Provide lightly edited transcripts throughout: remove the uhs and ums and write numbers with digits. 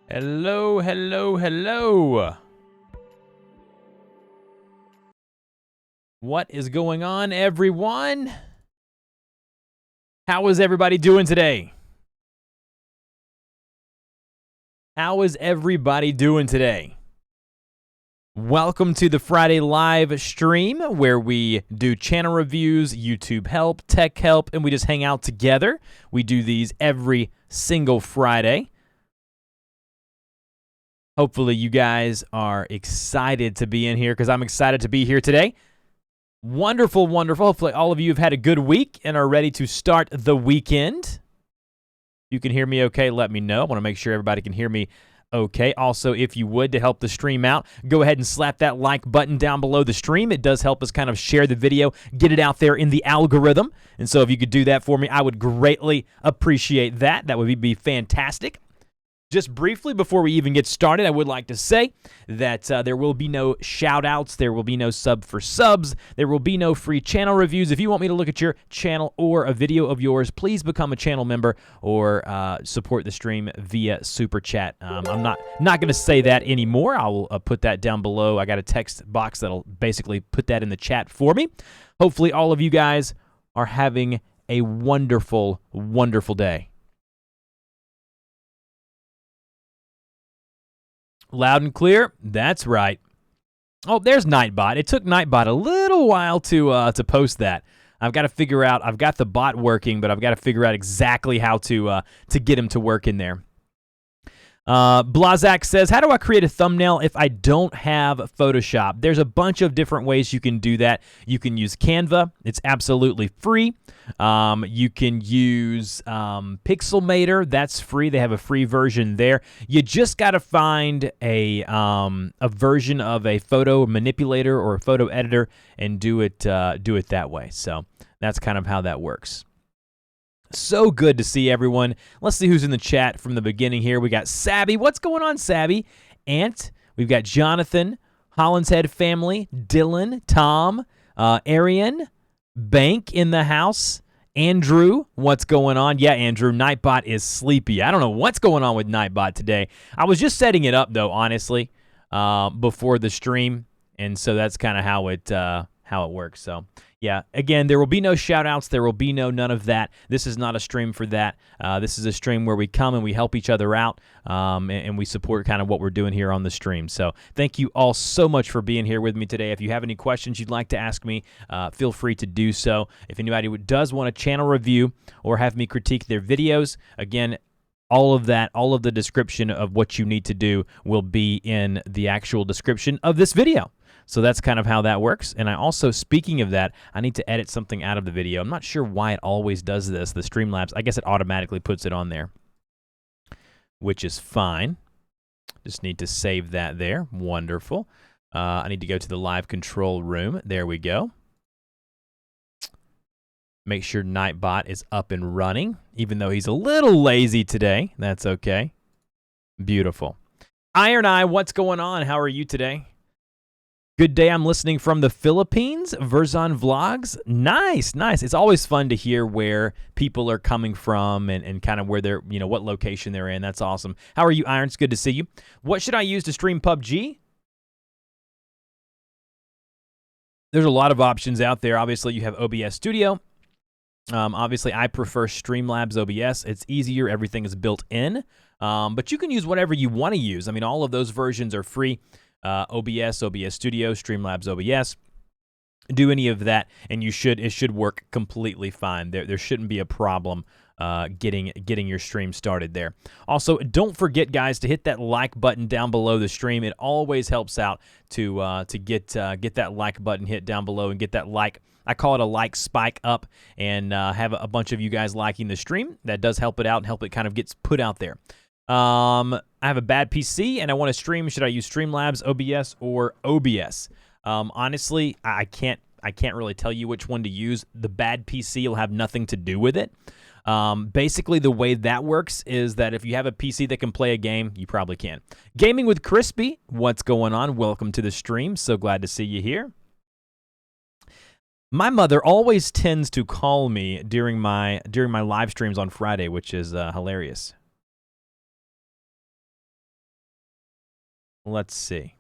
Hello, hello, hello. What is going on, everyone? How is everybody doing today? How is everybody doing today? Welcome to the Friday live stream where we do channel reviews, YouTube help, tech help, and we just hang out together. We do these every single Friday. Hopefully you guys are excited to be in here because I'm excited to be here today. Wonderful, wonderful. Hopefully all of you have had a good week and are ready to start the weekend. You can hear me okay, let me know. I want to make sure everybody can hear me okay. Also, if you would, to help the stream out, go ahead and slap that like button down below the stream. It does help us kind of share the video, get it out there in the algorithm. And so if you could do that for me, I would greatly appreciate that. That would be fantastic. Just briefly, before we even get started, I would like to say that there will be no shout-outs, there will be no sub for subs, there will be no free channel reviews. If you want me to look at your channel or a video of yours, please become a channel member or support the stream via Super Chat. I'm not going to say that anymore. I will put that down below. I got a text box that'll basically put that in the chat for me. Hopefully all of you guys are having a wonderful, wonderful day. Loud and clear. That's right. Oh, there's Nightbot. It took Nightbot a little while to post that. I've got to figure out. I've got the bot working, but I've got to figure out exactly how to get him to work in there. Blazak says, how do I create a thumbnail if I don't have Photoshop? There's a bunch of different ways you can do that. You can use Canva. It's absolutely free. You can use Pixelmator. That's free. They have a free version there. You just got to find a version of a photo manipulator or a photo editor and do it that way. So that's kind of how that works. So good to see everyone. Let's see who's in the chat from the beginning here. We got Sabby. What's going on, Sabby? Ant. We've got Jonathan, Holland's Head family, Dylan, Tom, Arian, Bank in the house, Andrew. What's going on? Yeah, Andrew, Nightbot is sleepy. I don't know what's going on with Nightbot today. I was just setting it up, though, honestly, before the stream, and so that's kind of how it works. So yeah, again, there will be no shout-outs. There will be none of that. This is not a stream for that. This is a stream where we come and we help each other out, and we support kind of what we're doing here on the stream. So thank you all so much for being here with me today. If you have any questions you'd like to ask me, feel free to do so. If anybody does want a channel review or have me critique their videos, again, all of the description of what you need to do will be in the actual description of this video. So that's kind of how that works. And I also, speaking of that, I need to edit something out of the video. I'm not sure why it always does this, the Streamlabs. I guess it automatically puts it on there, which is fine. Just need to save that there. Wonderful. I need to go to the live control room. There we go. Make sure Nightbot is up and running, even though he's a little lazy today. That's okay. Beautiful. Iron Eye, what's going on? How are you today? Good day. I'm listening from the Philippines. Verzon Vlogs. Nice, nice. It's always fun to hear where people are coming from and kind of where they're, what location they're in. That's awesome. How are you, Iron? It's good to see you. What should I use to stream PUBG? There's a lot of options out there. Obviously, you have OBS Studio. Obviously, I prefer Streamlabs OBS. It's easier. Everything is built in. But you can use whatever you want to use. I mean, all of those versions are free. OBS, OBS Studio, Streamlabs OBS. Do any of that, and it should work completely fine. There shouldn't be a problem getting your stream started there. Also, don't forget, guys, to hit that like button down below the stream. It always helps out to get that like button hit down below and get that like. I call it a like spike up, and have a bunch of you guys liking the stream. That does help it out and help it kind of gets put out there. I have a bad PC and I want to stream. Should I use Streamlabs, OBS, or OBS? Honestly, I can't really tell you which one to use. The bad PC will have nothing to do with it. Basically, the way that works is that if you have a PC that can play a game, you probably can. Gaming with Crispy, what's going on? Welcome to the stream. So glad to see you here. My mother always tends to call me during my live streams on Friday, which is hilarious. Let's see.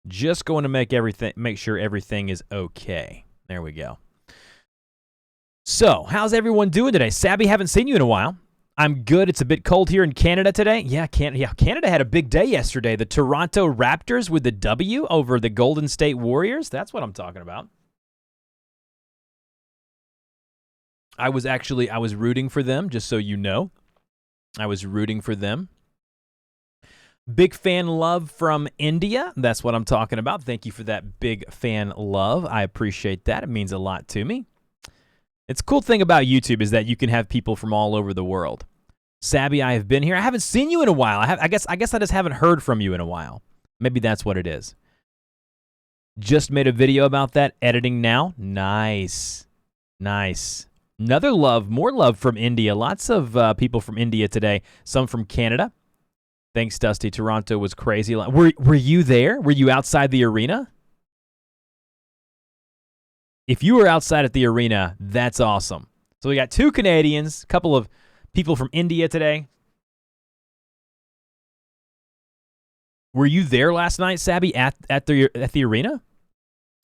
Just going to make sure everything is okay. There we go. So, how's everyone doing today? Sabby, haven't seen you in a while. I'm good. It's a bit cold here in Canada today. Yeah, Canada had a big day yesterday. The Toronto Raptors with the W over the Golden State Warriors. That's what I'm talking about. I was rooting for them, just so you know. I was rooting for them. Big fan love from India. That's what I'm talking about. Thank you for that big fan love. I appreciate that. It means a lot to me. It's a cool thing about YouTube is that you can have people from all over the world. Sabby, I have been here. I haven't seen you in a while. I guess I just haven't heard from you in a while. Maybe that's what it is. Just made a video about that. Editing now. Nice. Nice. More love from India. Lots of people from India today. Some from Canada. Thanks, Dusty. Toronto was crazy. Were you there? Were you outside the arena? If you were outside at the arena, that's awesome. So we got 2 Canadians, a couple of people from India today. Were you there last night, Sabby, at the arena?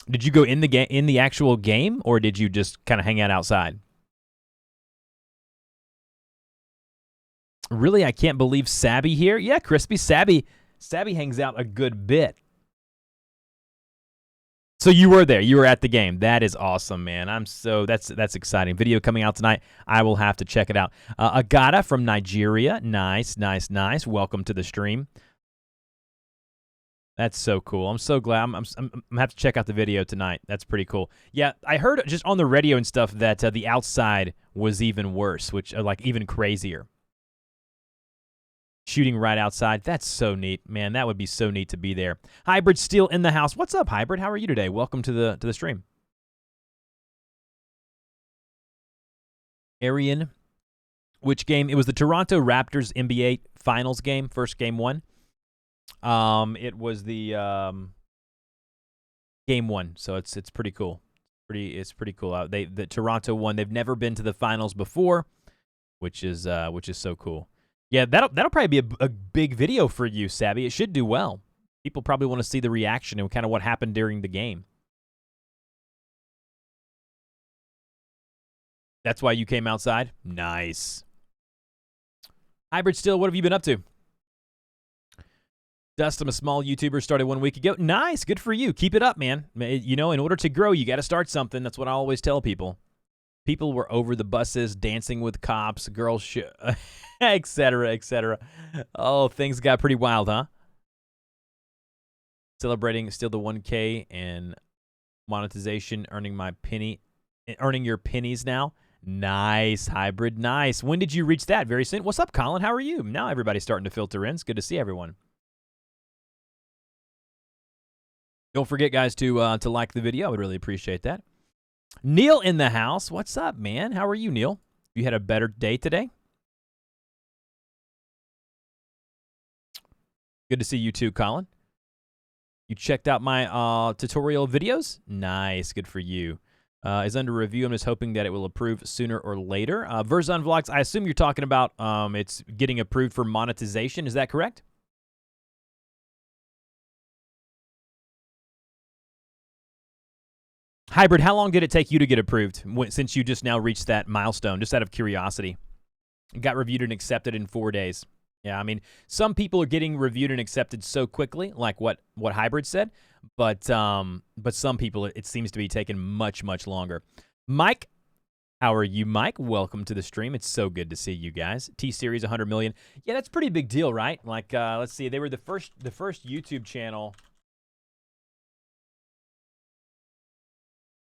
Did you go in the actual game, or did you just kind of hang out outside? Really, I can't believe Sabby here. Yeah, Crispy Sabby hangs out a good bit. So you were there. You were at the game. That is awesome, man. That's exciting. Video coming out tonight. I will have to check it out. Agata from Nigeria. Nice. Welcome to the stream. That's so cool. I'm so glad. I'm gonna have to check out the video tonight. That's pretty cool. Yeah, I heard just on the radio and stuff that the outside was even worse, which like even crazier. Shooting right outside. That's so neat, man. That would be so neat to be there. Hybrid still in the house. What's up, Hybrid? How are you today? Welcome to the stream. Arian, which game? It was the Toronto Raptors NBA Finals game, first game 1. It was the game 1, so it's pretty cool. It's pretty cool. The Toronto won. They've never been to the finals before, which is so cool. Yeah, that'll probably be a big video for you, Sabby. It should do well. People probably want to see the reaction and kind of what happened during the game. That's why you came outside? Nice. Hybrid still, what have you been up to? Dust, I'm a small YouTuber, started 1 week ago. Nice, good for you. Keep it up, man. You know, in order to grow, you got to start something. That's what I always tell people. People were over the buses, dancing with cops, girls, etc., etc. Oh, things got pretty wild, huh? Celebrating still the 1K and monetization, earning your pennies now. Nice, Hybrid, nice. When did you reach that? Very soon. What's up, Colin? How are you? Now everybody's starting to filter in. It's good to see everyone. Don't forget, guys, to like the video. I would really appreciate that. Neil in the house. What's up, man? How are you, Neil? You had a better day today? Good to see you too, Colin. You checked out my tutorial videos? Nice. Good for you. Is under review. I'm just hoping that it will approve sooner or later. Verzon Vlogs, I assume you're talking about it's getting approved for monetization. Is that correct? Hybrid, how long did it take you to get approved since you just now reached that milestone, just out of curiosity? It got reviewed and accepted in 4 days. Yeah, I mean, some people are getting reviewed and accepted so quickly, like what Hybrid said, but some people, it seems to be taking much, much longer. Mike, how are you, Mike? Welcome to the stream. It's so good to see you guys. T-Series 100 million. Yeah, that's a pretty big deal, right? Like, let's see, they were the first YouTube channel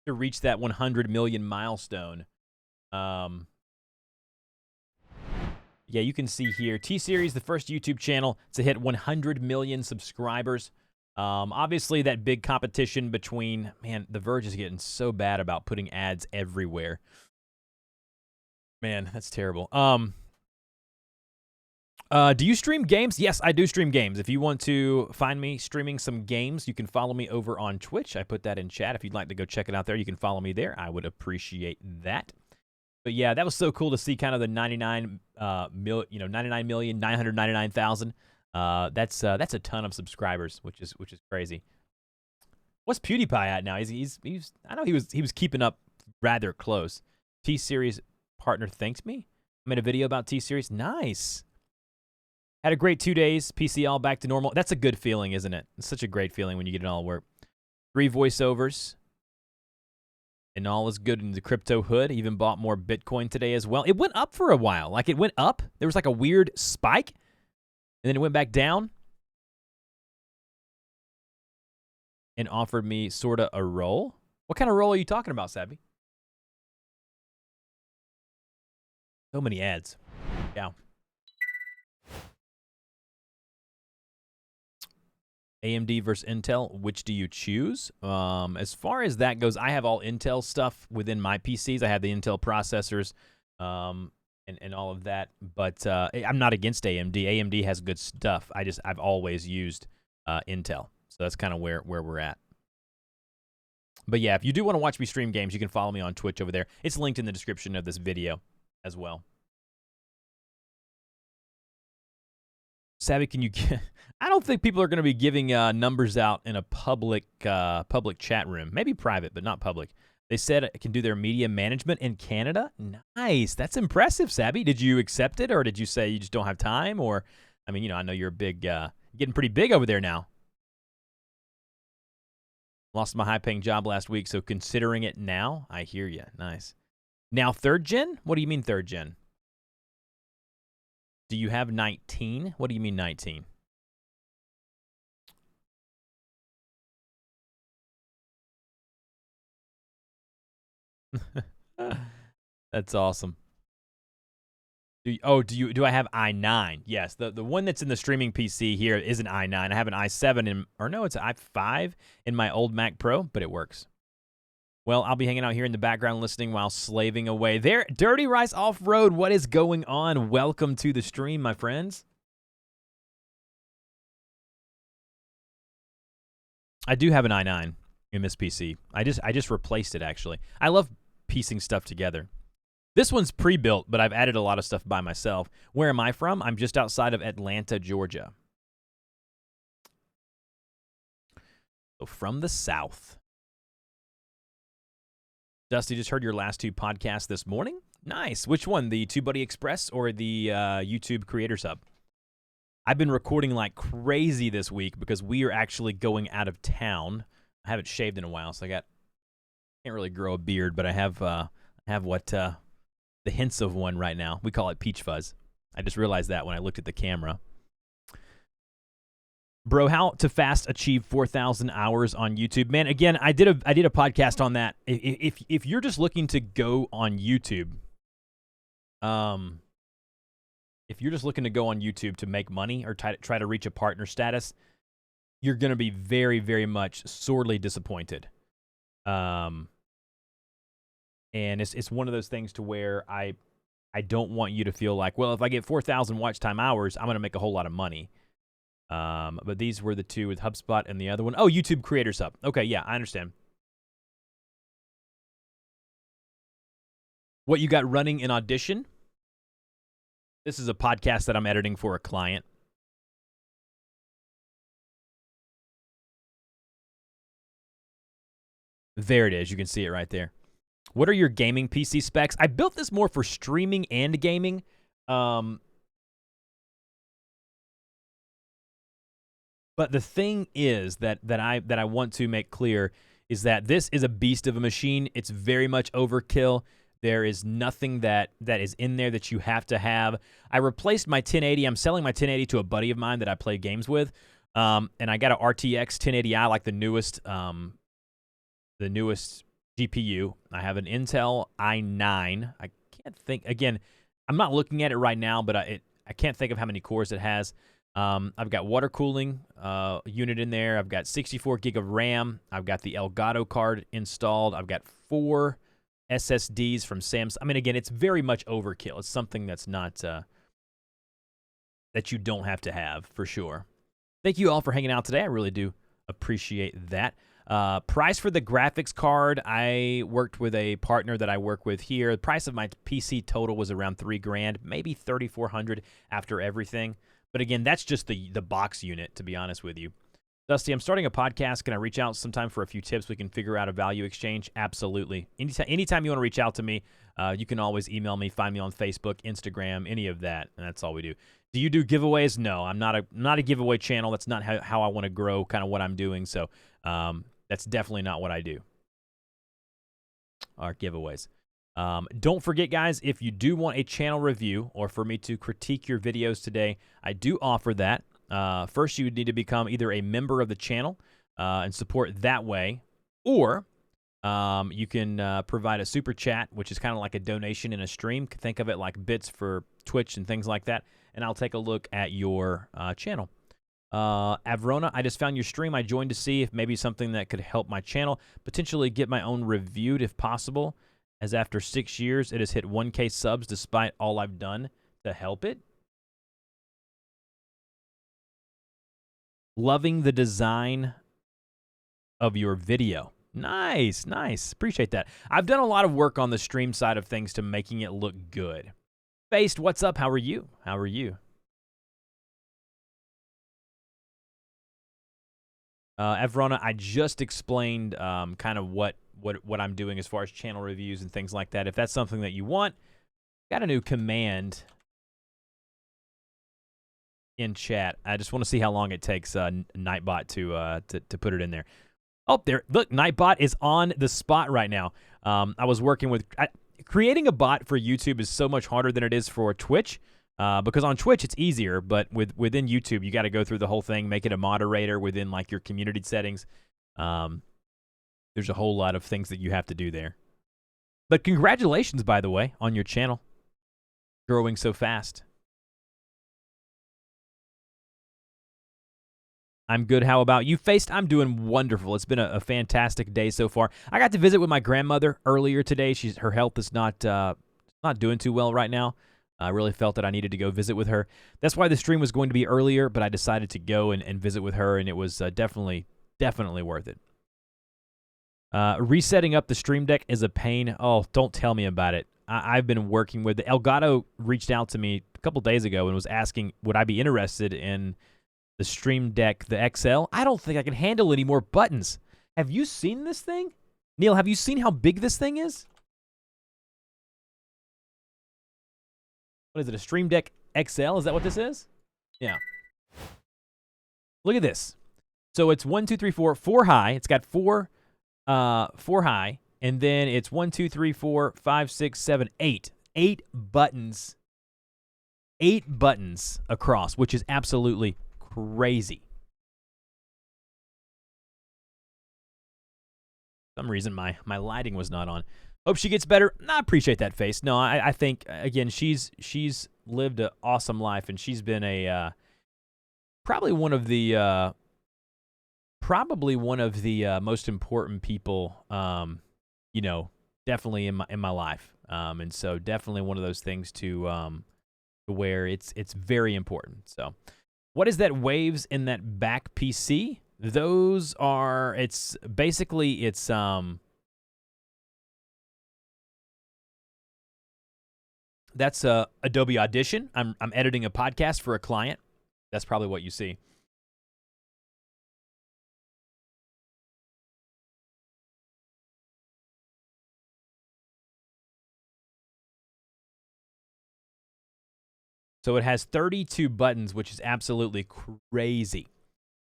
to reach that 100 million milestone. Yeah, you can see here, T-Series, the first YouTube channel to hit 100 million subscribers. Obviously, that big competition between, man, The Verge is getting so bad about putting ads everywhere. Man, that's terrible. Do you stream games? Yes, I do stream games. If you want to find me streaming some games, you can follow me over on Twitch. I put that in chat. If you'd like to go check it out there, you can follow me there. I would appreciate that. But yeah, that was so cool to see kind of the 99,999,000. That's a ton of subscribers, which is crazy. What's PewDiePie at now? He's I know he was keeping up rather close. T-Series partner thanks me. I made a video about T-Series. Nice. Had a great 2 days. PC all back to normal. That's a good feeling, isn't it? It's such a great feeling when you get it all to work. 3 voiceovers. And all is good in the crypto hood. Even bought more Bitcoin today as well. It went up for a while. Like, it went up. There was like a weird spike. And then it went back down. And offered me sort of a roll. What kind of roll are you talking about, Sabby? So many ads. Yeah. AMD versus Intel, which do you choose? As far as that goes, I have all Intel stuff within my PCs. I have the Intel processors and all of that. But I'm not against AMD. AMD has good stuff. I've always used Intel. So that's kind of where we're at. But yeah, if you do want to watch me stream games, you can follow me on Twitch over there. It's linked in the description of this video as well. Savvy, can you get... I don't think people are going to be giving numbers out in a public chat room. Maybe private, but not public. They said it can do their media management in Canada. Nice. That's impressive, Savvy. Did you accept it, or did you say you just don't have time? Or, I mean, I know you're a big, getting pretty big over there now. Lost my high-paying job last week, so considering it now, I hear you. Nice. Now, 3rd gen? What do you mean 3rd gen? Do you have 19? What do you mean 19? That's awesome. Do I have i9? Yes, the one that's in the streaming PC here is an i9. I have an i7 it's an i5 in my old Mac Pro, but it works. Well, I'll be hanging out here in the background listening while slaving away. There, Dirty Rice Off-Road, what is going on? Welcome to the stream, my friends. I do have an i9 in this PC. I just replaced it, actually. I love piecing stuff together. This one's pre-built, but I've added a lot of stuff by myself. Where am I from? I'm just outside of Atlanta, Georgia. So from the South. Dusty, just heard your last 2 podcasts this morning. Nice. Which one? The TubeBuddy Express or the YouTube Creators Hub? I've been recording like crazy this week because we are actually going out of town. I haven't shaved in a while, so can't really grow a beard, but I have what the hints of one right now. We call it peach fuzz. I just realized that when I looked at the camera. Bro, how to fast achieve 4,000 hours on YouTube? Man, again, I did a podcast on that. If you're just looking to go on YouTube, if you're just looking to go on YouTube to make money or try to reach a partner status, you're going to be very, very much sorely disappointed. And it's one of those things to where I don't want you to feel like, well, if I get 4,000 watch time hours, I'm going to make a whole lot of money. But these were the 2 with HubSpot and the other one. Oh, YouTube Creators Hub. Okay, yeah, I understand. What you got running in Audition? This is a podcast that I'm editing for a client. There it is. You can see it right there. What are your gaming PC specs? I built this more for streaming and gaming. But the thing is that I want to make clear is that this is a beast of a machine. It's very much overkill. There is nothing that is in there that you have to have. I replaced my 1080. I'm selling my 1080 to a buddy of mine that I play games with. And I got a RTX 1080i, like the newest GPU. I have an Intel i9. I can't think, again, I'm not looking at it right now, but I can't think of how many cores it has. I've got water cooling unit in there. I've got 64 gig of RAM. I've got the Elgato card installed. I've got 4 SSDs from Samsung. I mean, again, it's very much overkill. It's something that's not that you don't have to have for sure. Thank you all for hanging out today. I really do appreciate that. Price for the graphics card, I worked with a partner that I work with here. The price of my PC total was around $3,000, maybe $3,400 after everything. But again, that's just the box unit, to be honest with you. Dusty, I'm starting a podcast. Can I reach out sometime for a few tips? We can figure out a value exchange. Absolutely. Anytime you want to reach out to me, you can always email me, find me on Facebook, Instagram, any of that, and that's all we do. Do you do giveaways? No, I'm not a giveaway channel. That's not how I want to grow kind of what I'm doing, so that's definitely not what I do. Our giveaways. Don't forget, guys, if you do want a channel review or for me to critique your videos today, I do offer that. First, you would need to become either a member of the channel and support that way, or you can provide a super chat, which is kind of like a donation in a stream. Think of it like bits for Twitch and things like that, and I'll take a look at your channel. Avrona, I just found your stream. I joined to see if maybe something that could help my channel, potentially get my own reviewed if possible, as after 6 years, it has hit 1K subs despite all I've done to help it. Loving the design of your video. Nice, nice. Appreciate that. I've done a lot of work on the stream side of things to making it look good. Faced, what's up? How are you? How are you? Evrona, I just explained kind of what I'm doing as far as channel reviews and things like that. If that's something that you want, got a new command in chat. I just want to see how long it takes Nightbot to put it in there. Oh, there! Look, Nightbot is on the spot right now. I was working with creating a bot for YouTube is so much harder than it is for Twitch. Because on Twitch it's easier, but within YouTube you got to go through the whole thing, make it a moderator within like your community settings. There's a whole lot of things that you have to do there. But congratulations, by the way, on your channel growing so fast. I'm good. How about you, Faced? I'm doing wonderful. It's been a fantastic day so far. I got to visit with my grandmother earlier today. Her health is not doing too well right now. I really felt that I needed to go visit with her. That's why the stream was going to be earlier, but I decided to go and visit with her, and it was definitely worth it. Resetting up the Stream Deck is a pain. Oh, don't tell me about it. I've been working with it. Elgato reached out to me a couple days ago and was asking, would I be interested in the Stream Deck, the XL? I don't think I can handle any more buttons. Have you seen this thing? Neil, have you seen how big this thing is? What is it, a Stream Deck XL? Is that what this is? Yeah. Look at this. So it's 1, 2, 3, 4, 4 high. It's got four high, and then it's 1, 2, 3, 4, 5, 6, 7, 8. 8 buttons. 8 buttons across, which is absolutely crazy. For some reason my lighting was not on. Hope she gets better. I appreciate that, Face. No, I think again she's lived an awesome life, and she's been a probably one of the most important people, you know, definitely in my life. And so definitely one of those things to where it's very important. So, what is that waves in that back PC? Those are it's that's Adobe Audition. I'm editing a podcast for a client. That's probably what you see. So it has 32 buttons, which is absolutely crazy.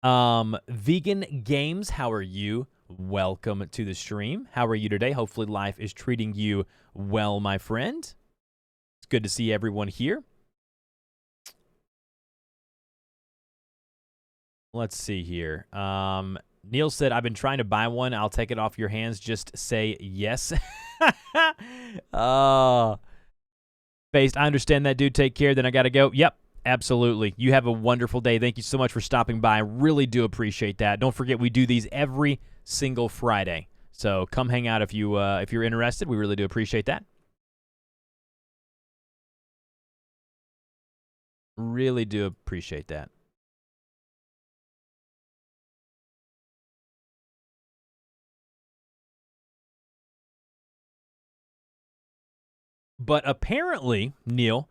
Vegan Games, how are you? Welcome to the stream. How are you today? Hopefully life is treating you well, my friend. It's good to see everyone here. Let's see here. Neil said, I've been trying to buy one. I'll take it off your hands. Just say yes. Oh. Faced, I understand that, dude. Take care. Then I got to go. Yep, absolutely. You have a wonderful day. Thank you so much for stopping by. I really do appreciate that. Don't forget, we do these every single Friday. So come hang out if you're interested. We really do appreciate that. Really do appreciate that. But apparently, Neil,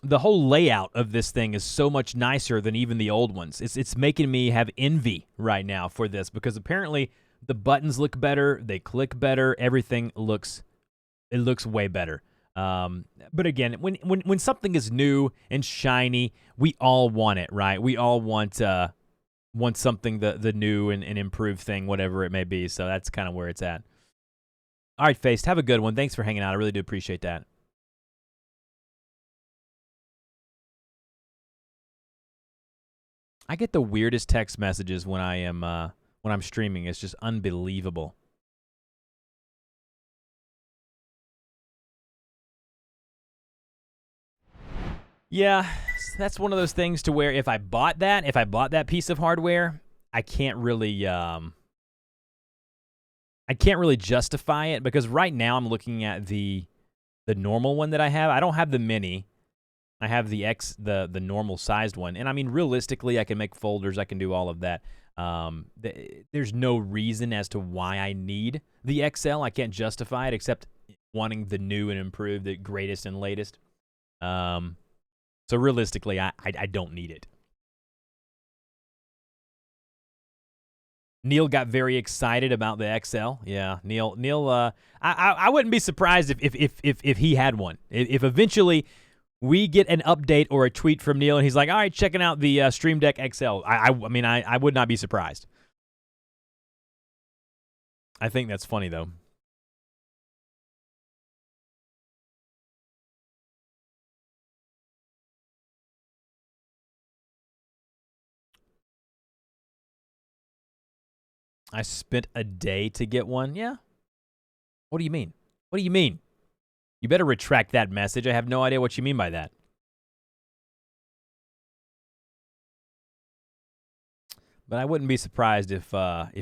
the whole layout of this thing is so much nicer than even the old ones. It's making me have envy right now for this, because apparently the buttons look better, they click better, everything looks way better. But again, when something is new and shiny, we all want it, right? We all want something the new and improved thing, whatever it may be. So that's kind of where it's at. All right, Faced, have a good one. Thanks for hanging out. I really do appreciate that. I get the weirdest text messages when I'm streaming. It's just unbelievable. Yeah, that's one of those things to where if I bought that piece of hardware, I can't really justify it, because right now I'm looking at the normal one that I have. I don't have the mini. I have the normal sized one. And I mean, realistically, I can make folders. I can do all of that. There's no reason as to why I need the XL. I can't justify it except wanting the new and improved, the greatest and latest. So realistically, I don't need it. Neil got very excited about the XL. Yeah, Neil. I wouldn't be surprised if he had one. If eventually we get an update or a tweet from Neil and he's like, all right, checking out the Stream Deck XL. I mean, I would not be surprised. I think that's funny, though. I spent a day to get one. Yeah. What do you mean? What do you mean? You better retract that message. I have no idea what you mean by that. But I wouldn't be surprised if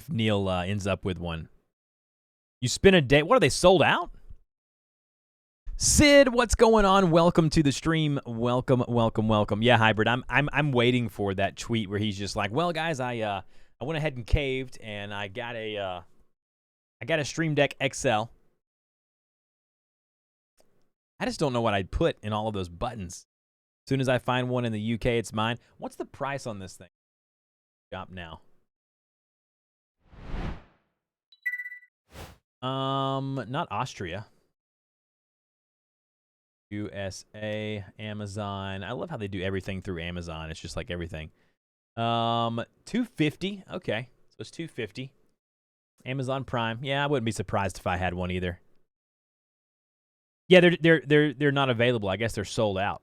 Neil ends up with one. You spent a day. What, are they sold out? Sid, what's going on? Welcome to the stream. Welcome, welcome, welcome. Yeah, Hybrid. I'm waiting for that tweet where he's just like, well, guys, I went ahead and caved, and I got a Stream Deck XL. I just don't know what I'd put in all of those buttons. As soon as I find one in the UK, it's mine. What's the price on this thing? Shop now. Not Austria. USA, Amazon. I love how they do everything through Amazon. It's just like everything. $250. Okay, so it's $250. Amazon Prime. Yeah, I wouldn't be surprised if I had one either. Yeah, they're not available. I guess they're sold out.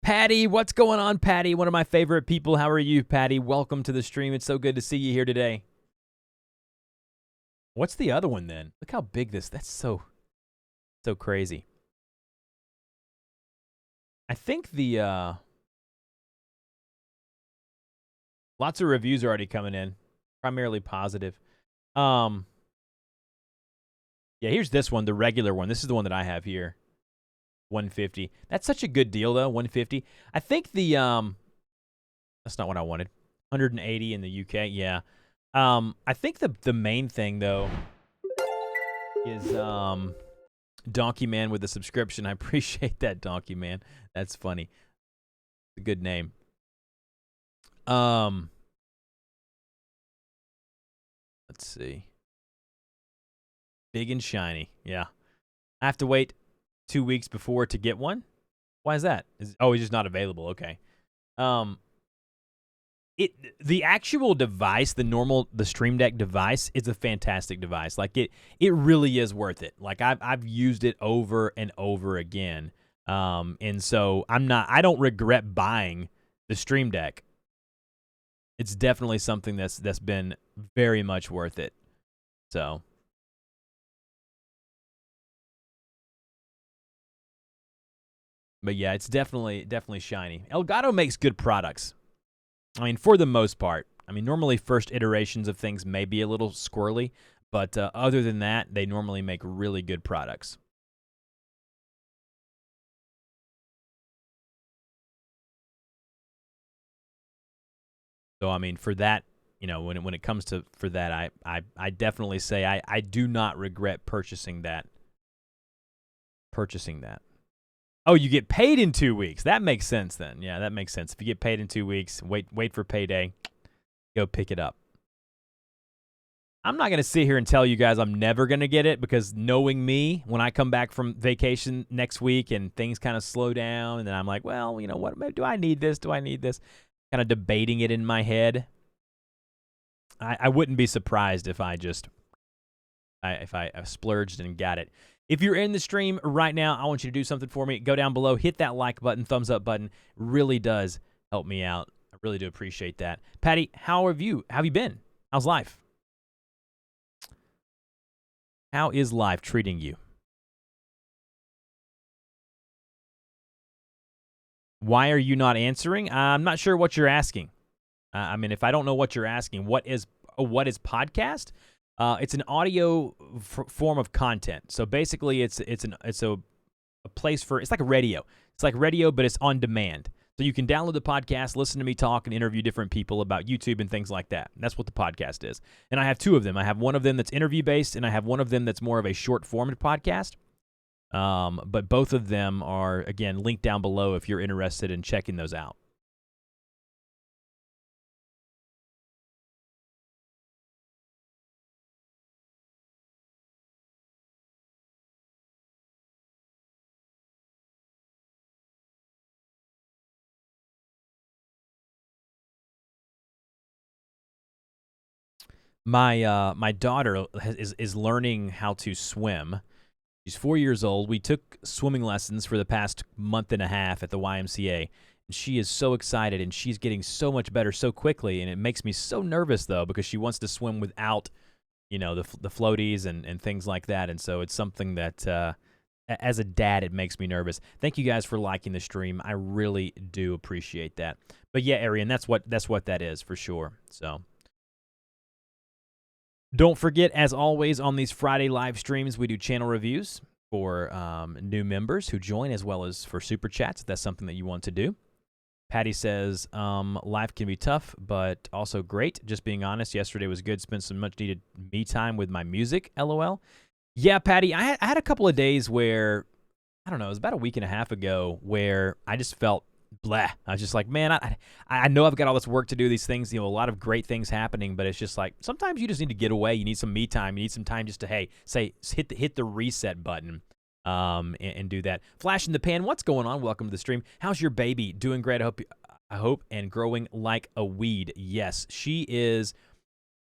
Patty, what's going on, Patty? One of my favorite people. How are you, Patty? Welcome to the stream. It's so good to see you here today. What's the other one then? Look how big this. That's so crazy. I think the lots of reviews are already coming in, primarily positive. Yeah, here's this one, the regular one. This is the one that I have here. $150. That's such a good deal though, $150. I think the that's not what I wanted. $180 in the UK. Yeah. I think the main thing though is Donkey Man with the subscription. I appreciate that, Donkey Man. That's funny. It's a good name. Let's see. Big and shiny. Yeah. I have to wait 2 weeks before to get one. Why is that? It's just not available. Okay. The actual device, the Stream Deck device, is a fantastic device. Like it really is worth it. Like I've used it over and over again. And so I don't regret buying the Stream Deck. It's definitely something that's been very much worth it. So but yeah, it's definitely shiny. Elgato makes good products. I mean, for the most part. I mean, normally first iterations of things may be a little squirrely, but other than that, they normally make really good products. So, I mean, for that, you know, when it comes to for that, I definitely say I do not regret purchasing that. purchasing that. Oh, you get paid in 2 weeks. That makes sense then. Yeah, that makes sense. If you get paid in 2 weeks, wait for payday. Go pick it up. I'm not going to sit here and tell you guys I'm never going to get it, because knowing me, when I come back from vacation next week and things kind of slow down, and then I'm like, well, you know what? Do I need this? Do I need this? Kind of debating it in my head. I wouldn't be surprised if I splurged and got it. If you're in the stream right now, I want you to do something for me. Go down below, hit that like button, thumbs up button. Really does help me out. I really do appreciate that. Patty, how have you been? How's life? How is life treating you? Why are you not answering? I'm not sure what you're asking. I mean, if I don't know what you're asking, what is podcast? It's an audio form of content. So basically, it's a place for, it's like a radio. It's like radio, but it's on demand. So you can download the podcast, listen to me talk, and interview different people about YouTube and things like that. That's what the podcast is. And I have two of them. I have one of them that's interview-based, and I have one of them that's more of a short-formed podcast. But both of them are, again, linked down below if you're interested in checking those out. My daughter is learning how to swim. She's 4 years old. We took swimming lessons for the past month and a half at the YMCA. And she is so excited, and she's getting so much better so quickly. And it makes me so nervous, though, because she wants to swim without, the floaties and things like that. And so it's something that, as a dad, it makes me nervous. Thank you guys for liking the stream. I really do appreciate that. But yeah, Arian, that's what that is for sure. So. Don't forget, as always, on these Friday live streams, we do channel reviews for new members who join, as well as for Super Chats, if that's something that you want to do. Patty says, life can be tough, but also great. Just being honest, yesterday was good. Spent some much-needed me time with my music, LOL. Yeah, Patty, I had a couple of days where, I don't know, it was about a week and a half ago, where I just felt blah. I was just like, man, I know I've got all this work to do, these things, a lot of great things happening, but it's just like, sometimes you just need to get away. You need some me time. You need some time just to, hit the reset button and do that. Flash in the pan, what's going on? Welcome to the stream. How's your baby? Doing great, I hope, and growing like a weed. Yes, she is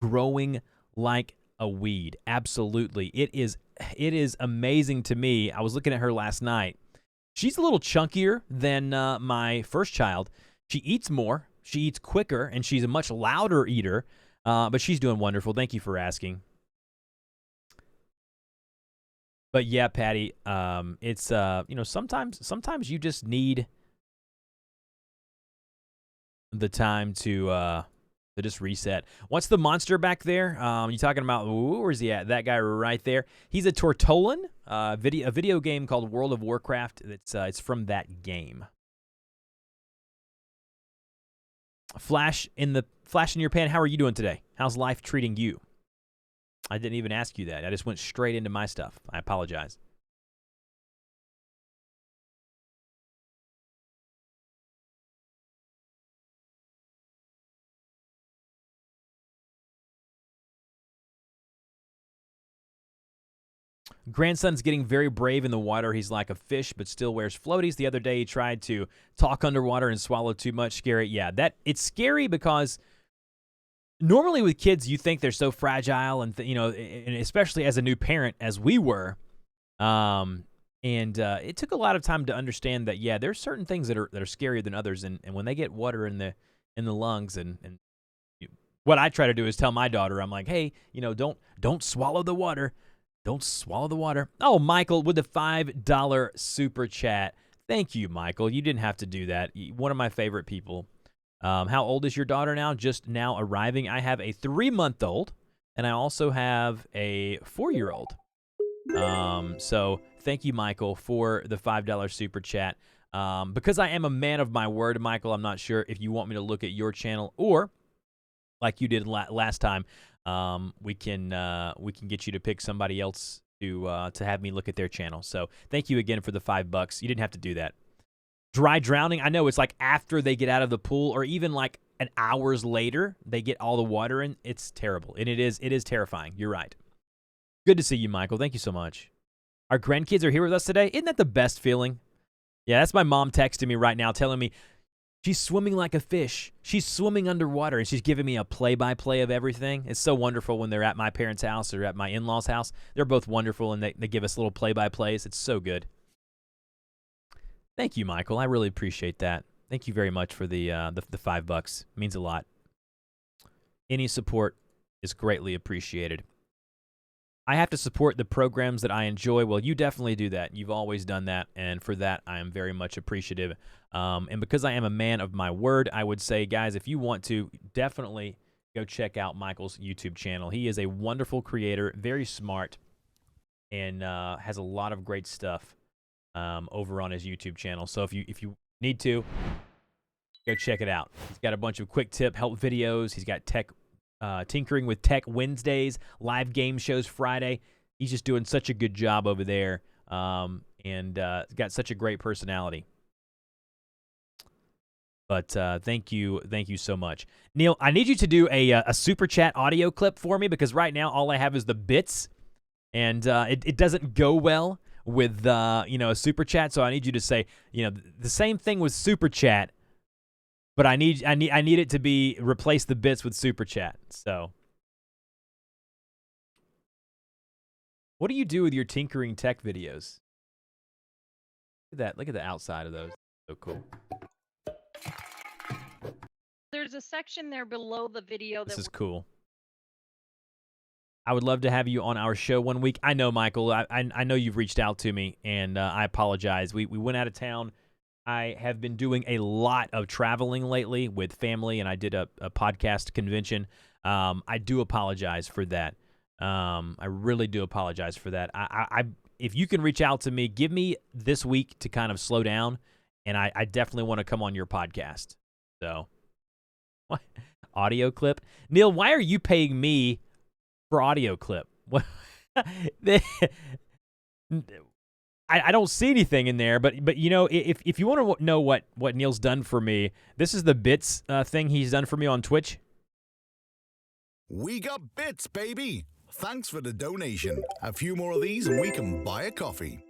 growing like a weed. Absolutely. It is amazing to me. I was looking at her last night. She's a little chunkier than my first child. She eats more, she eats quicker, and she's a much louder eater, but she's doing wonderful. Thank you for asking. But yeah, Patty, it's, sometimes you just need the time to just reset. What's the monster back there? You talking about, where's he at? That guy right there. He's a Tortolan, a video game called World of Warcraft. It's from that game. Flash in your pan, how are you doing today? How's life treating you? I didn't even ask you that. I just went straight into my stuff. I apologize. Grandson's getting very brave in the water. He's like a fish, but still wears floaties. The other day, he tried to talk underwater and swallow too much. Scary. Yeah, it's scary because normally with kids, you think they're so fragile, and and especially as a new parent, as we were. And it took a lot of time to understand that. Yeah, there's certain things that are scarier than others, and when they get water in the lungs, and what I try to do is tell my daughter, I'm like, hey, don't swallow the water. Don't swallow the water. Oh, Michael with the $5 super chat. Thank you, Michael. You didn't have to do that. One of my favorite people. How old is your daughter now? Just now arriving. I have a 3-month-old, and I also have a 4-year-old. So thank you, Michael, for the $5 super chat. Because I am a man of my word, Michael, I'm not sure if you want me to look at your channel, or like you did last time, we can get you to pick somebody else to have me look at their channel. So thank you again for the $5. You didn't have to do that. Dry drowning, I know it's like after they get out of the pool or even like an hours later, they get all the water in. It's terrible, and it is terrifying. You're right. Good to see you, Michael. Thank you so much. Our grandkids are here with us today. Isn't that the best feeling? Yeah, that's my mom texting me right now telling me she's swimming like a fish. She's swimming underwater, and she's giving me a play-by-play of everything. It's so wonderful when they're at my parents' house or at my in-laws' house. They're both wonderful, and they give us little play-by-plays. It's so good. Thank you, Michael. I really appreciate that. Thank you very much for the $5. It means a lot. Any support is greatly appreciated. I have to support the programs that I enjoy. Well, you definitely do that. You've always done that, and for that, I am very much appreciative. And because I am a man of my word, I would say, guys, if you want to, definitely go check out Michael's YouTube channel. He is a wonderful creator, very smart, and has a lot of great stuff over on his YouTube channel. So if you need to, go check it out. He's got a bunch of quick tip help videos. He's got Tinkering with Tech Wednesdays, live game shows Friday. He's just doing such a good job over there, and got such a great personality. But thank you so much. Neil, I need you to do a Super Chat audio clip for me, because right now all I have is the bits, and it doesn't go well with a Super Chat, so I need you to say the same thing with Super Chat, but I need it to be replace the bits with Super Chat. So, what do you do with your tinkering tech videos? Look at that! Look at the outside of those. So cool. There's a section there below the video. This is cool. I would love to have you on our show one week. I know, Michael. I know you've reached out to me, and I apologize. We went out of town. I have been doing a lot of traveling lately with family, and I did a podcast convention. I do apologize for that. I really do apologize for that. If you can reach out to me, give me this week to kind of slow down, and I definitely want to come on your podcast. So, what? Audio clip? Neil, why are you paying me for audio clip? What? I don't see anything in there, but if you want to know what Neil's done for me, this is the bits thing he's done for me on Twitch. We got bits, baby. Thanks for the donation. A few more of these and we can buy a coffee.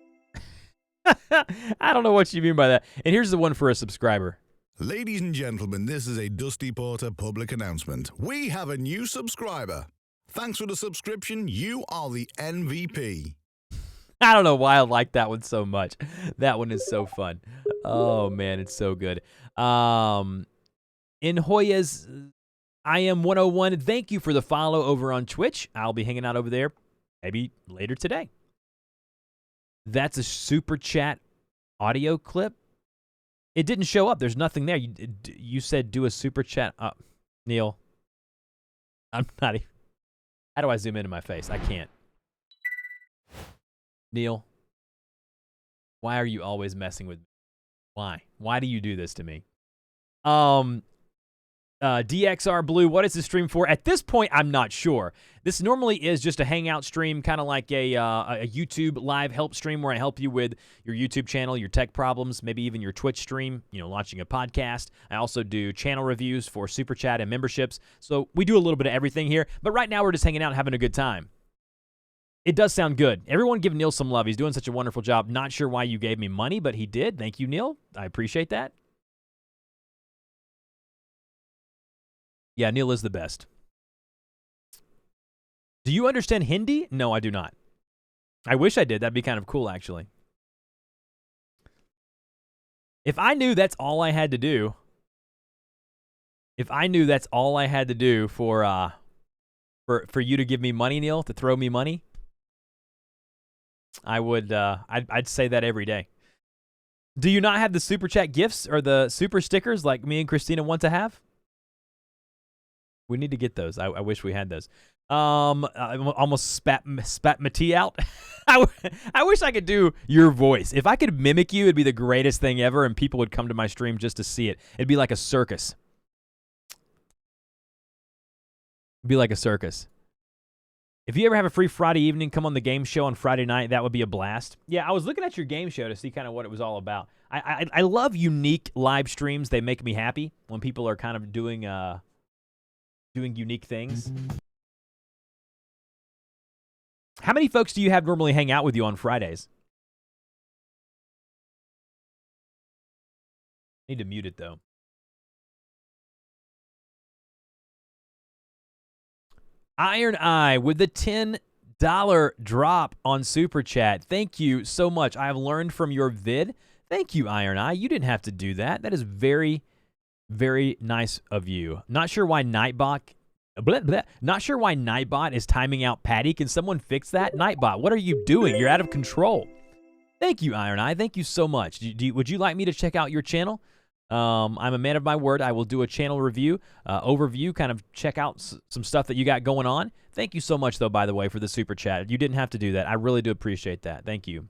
I don't know what you mean by that. And here's the one for a subscriber. Ladies and gentlemen, this is a Dusty Porter public announcement. We have a new subscriber. Thanks for the subscription. You are the MVP. I don't know why I like that one so much. That one is so fun. Oh, man, it's so good. In Hoya's I Am 101, thank you for the follow over on Twitch. I'll be hanging out over there maybe later today. That's a Super Chat audio clip. It didn't show up. There's nothing there. You said do a Super Chat. Neil, I'm not even. How do I zoom into my face? I can't. Neil, why are you always messing with me? Why? Why do you do this to me? DXR Blue, what is the stream for? At this point, I'm not sure. This normally is just a hangout stream, kind of like a YouTube live help stream where I help you with your YouTube channel, your tech problems, maybe even your Twitch stream, launching a podcast. I also do channel reviews for Super Chat and memberships. So we do a little bit of everything here. But right now, we're just hanging out and having a good time. It does sound good. Everyone give Neil some love. He's doing such a wonderful job. Not sure why you gave me money, but he did. Thank you, Neil. I appreciate that. Yeah, Neil is the best. Do you understand Hindi? No, I do not. I wish I did. That'd be kind of cool, actually. If I knew that's all I had to do, for you to give me money, Neil, to throw me money, I would. I'd say that every day. Do you not have the Super Chat gifts or the super stickers like me and Christina want to have? We need to get those. I wish we had those. I almost spat my tea out. I wish I could do your voice. If I could mimic you, it'd be the greatest thing ever, and people would come to my stream just to see it. It'd be like a circus. If you ever have a free Friday evening, come on the game show on Friday night. That would be a blast. Yeah, I was looking at your game show to see kind of what it was all about. I love unique live streams. They make me happy when people are kind of doing unique things. How many folks do you have normally hang out with you on Fridays? Need to mute it, though. Iron Eye with the $10 drop on Super Chat. Thank you so much. I have learned from your vid. Thank you, Iron Eye. You didn't have to do that. That is very, very nice of you. Not sure why Nightbot... Not sure why Nightbot is timing out Patty. Can someone fix that? Nightbot, what are you doing? You're out of control. Thank you, Iron Eye. Thank you so much. Would you like me to check out your channel? I'm a man of my word. I will do a channel review, overview, kind of check out some stuff that you got going on. Thank you so much, though, by the way, for the Super Chat. You didn't have to do that. I really do appreciate that. Thank you.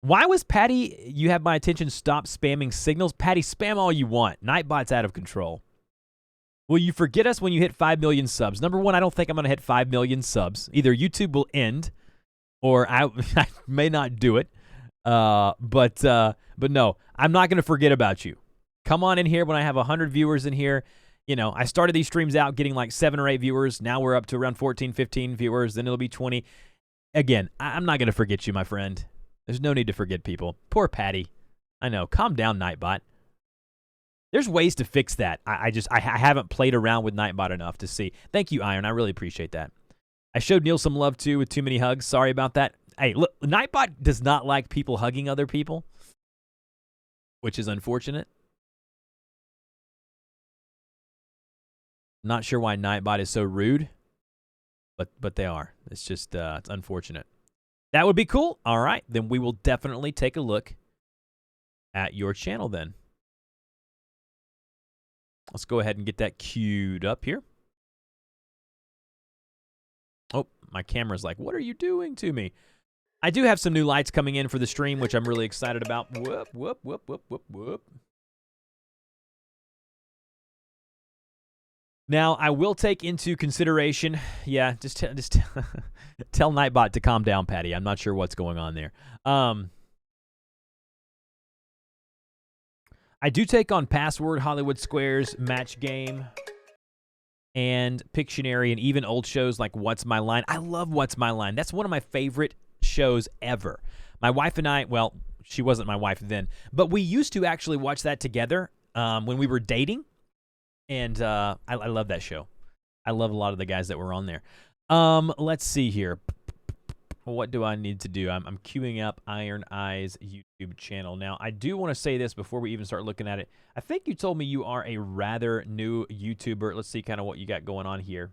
Why was Patty, you have my attention, stop spamming signals? Patty, spam all you want. Nightbot's out of control. Will you forget us when you hit 5 million subs? Number one, I don't think I'm going to hit 5 million subs. Either YouTube will end or I may not do it. But no, I'm not going to forget about you. Come on in here when I have 100 viewers in here. You know, I started these streams out getting like 7 or 8 viewers. Now we're up to around 14, 15 viewers. Then it'll be 20. Again, I'm not going to forget you, my friend. There's no need to forget people. Poor Patty. I know. Calm down, Nightbot. There's ways to fix that. I haven't played around with Nightbot enough to see. Thank you, Iron. I really appreciate that. I showed Neil some love, too, with too many hugs. Sorry about that. Hey, look, Nightbot does not like people hugging other people, which is unfortunate. Not sure why Nightbot is so rude, but they are. It's just it's unfortunate. That would be cool. All right, then we will definitely take a look at your channel then. Let's go ahead and get that queued up here. Oh, my camera's like, what are you doing to me? I do have some new lights coming in for the stream, which I'm really excited about. Whoop, whoop, whoop, whoop, whoop, whoop. Now, I will take into consideration, yeah, just tell Nightbot to calm down, Patty. I'm not sure what's going on there. I do take on Password, Hollywood Squares, Match Game, and Pictionary, and even old shows like What's My Line. I love What's My Line. That's one of my favorite shows ever. My wife and I, well, she wasn't my wife then, but we used to actually watch that together when we were dating, and I love that show. I love a lot of the guys that were on there. Let's see here. What do I need to do? I'm queuing up Iron Eye's YouTube channel. Now, I do want to say this before we even start looking at it. I think you told me you are a rather new YouTuber. Let's see kind of what you got going on here.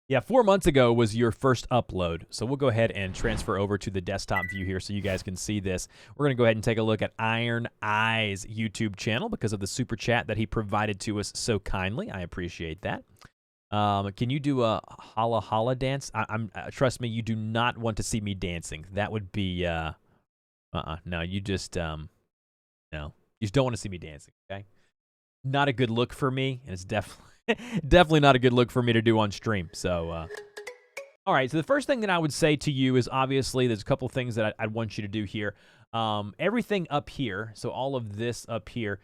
Yeah, 4 months ago was your first upload. So we'll go ahead and transfer over to the desktop view here so you guys can see this. We're going to go ahead and take a look at Iron Eye's YouTube channel because of the super chat that he provided to us so kindly. I appreciate that. Can you do a holla holla dance? Trust me, you do not want to see me dancing. That would be, no, you just, no. You just don't want to see me dancing, okay? Not a good look for me, and it's definitely not a good look for me to do on stream, so, all right, so the first thing that I would say to you is obviously there's a couple things that I'd want you to do here. Everything up here, so all of this up here,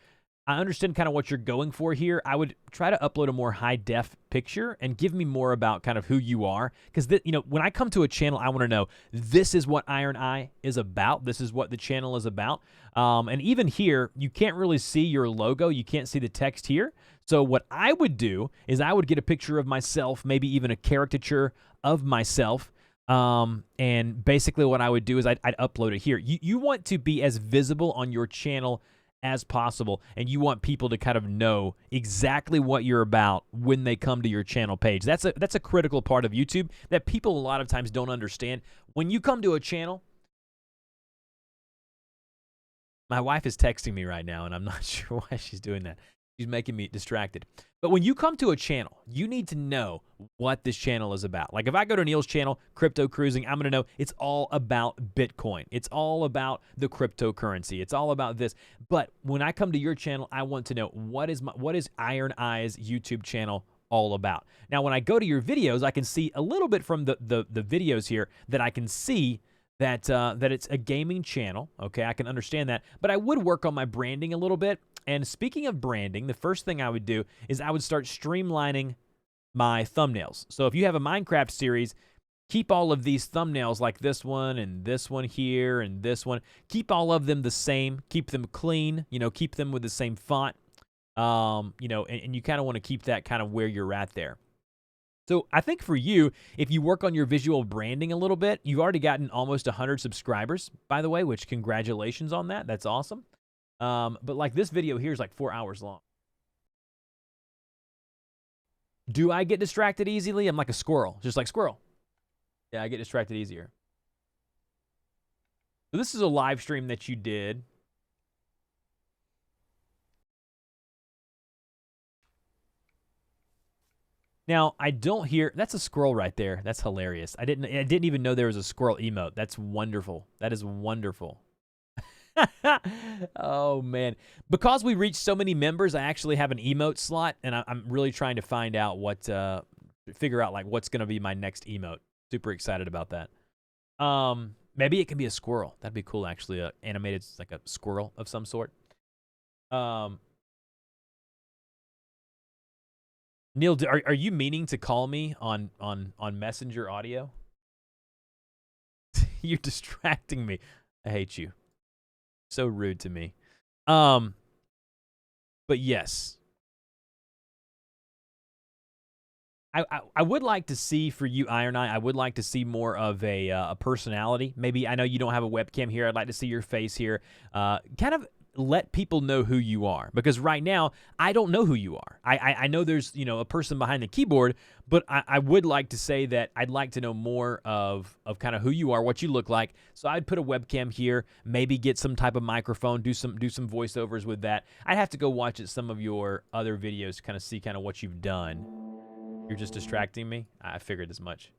I understand kind of what you're going for here. I would try to upload a more high-def picture and give me more about kind of who you are. Because, you know, when I come to a channel, I want to know this is what Iron Eye is about. This is what the channel is about. And even here, you can't really see your logo. You can't see the text here. So what I would do is I would get a picture of myself, maybe even a caricature of myself. And basically what I would do is I'd upload it here. You want to be as visible on your channel as possible, and you want people to kind of know exactly what you're about when they come to your channel page. That's a critical part of YouTube that people a lot of times don't understand. When you come to a channel, my wife is texting me right now, and I'm not sure why she's doing that. She's making me distracted. But when you come to a channel, you need to know what this channel is about. Like if I go to Neil's channel, Crypto Cruising, I'm going to know it's all about Bitcoin. It's all about the cryptocurrency. It's all about this. But when I come to your channel, I want to know what is Iron Eye's YouTube channel all about. Now, when I go to your videos, I can see a little bit from the videos here that I can see that that it's a gaming channel. Okay, I can understand that, but I would work on my branding a little bit. And speaking of branding, the first thing I would do is I would start streamlining my thumbnails. So if you have a Minecraft series, keep all of these thumbnails like this one and this one here and this one. Keep all of them the same. Keep them clean. You know, keep them with the same font. You know, and you kind of want to keep that kind of where you're at there. So I think for you, if you work on your visual branding a little bit, you've already gotten almost 100 subscribers, by the way, which congratulations on that. That's awesome. But like this video here is like 4 hours long. Do I get distracted easily? I'm like a squirrel, just like squirrel. Yeah, I get distracted easier. So this is a live stream that you did. Now, I don't hear, that's a squirrel right there. That's hilarious. I didn't even know there was a squirrel emote. That's wonderful. That is wonderful. Oh, man. Because we reached so many members, I actually have an emote slot, and I'm really trying to find out what, figure out like what's going to be my next emote. Super excited about that. Maybe it can be a squirrel. That'd be cool, actually. Animated, like a squirrel of some sort. Neil, are you meaning to call me on Messenger audio? You're distracting me. I hate you. So rude to me. But yes. I would like to see for you, Iron Eye, I would like to see more of a personality. Maybe, I know you don't have a webcam here. I'd like to see your face here. Kind of let people know who you are, because right now I don't know who you are. I know there's, you know, a person behind the keyboard, but I would like to say that I'd like to know more of kind of who you are, what you look like. So I'd put a webcam here, maybe get some type of microphone, do some voiceovers with that. I'd have to go watch some of your other videos to kind of see kind of what you've done. You're just distracting me? I figured as much.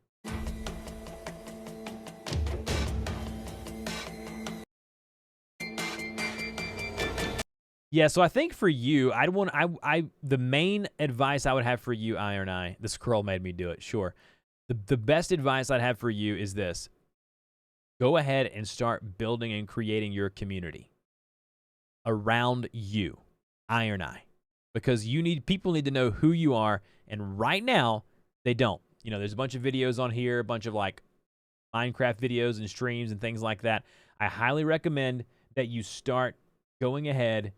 Yeah, so I think for you, the main advice I would have for you, Iron Eye, the scroll made me do it, sure. The best advice I'd have for you is this. Go ahead and start building and creating your community around you, Iron Eye. Because people need to know who you are, and right now, they don't. You know, there's a bunch of videos on here, a bunch of like Minecraft videos and streams and things like that. I highly recommend that you start going ahead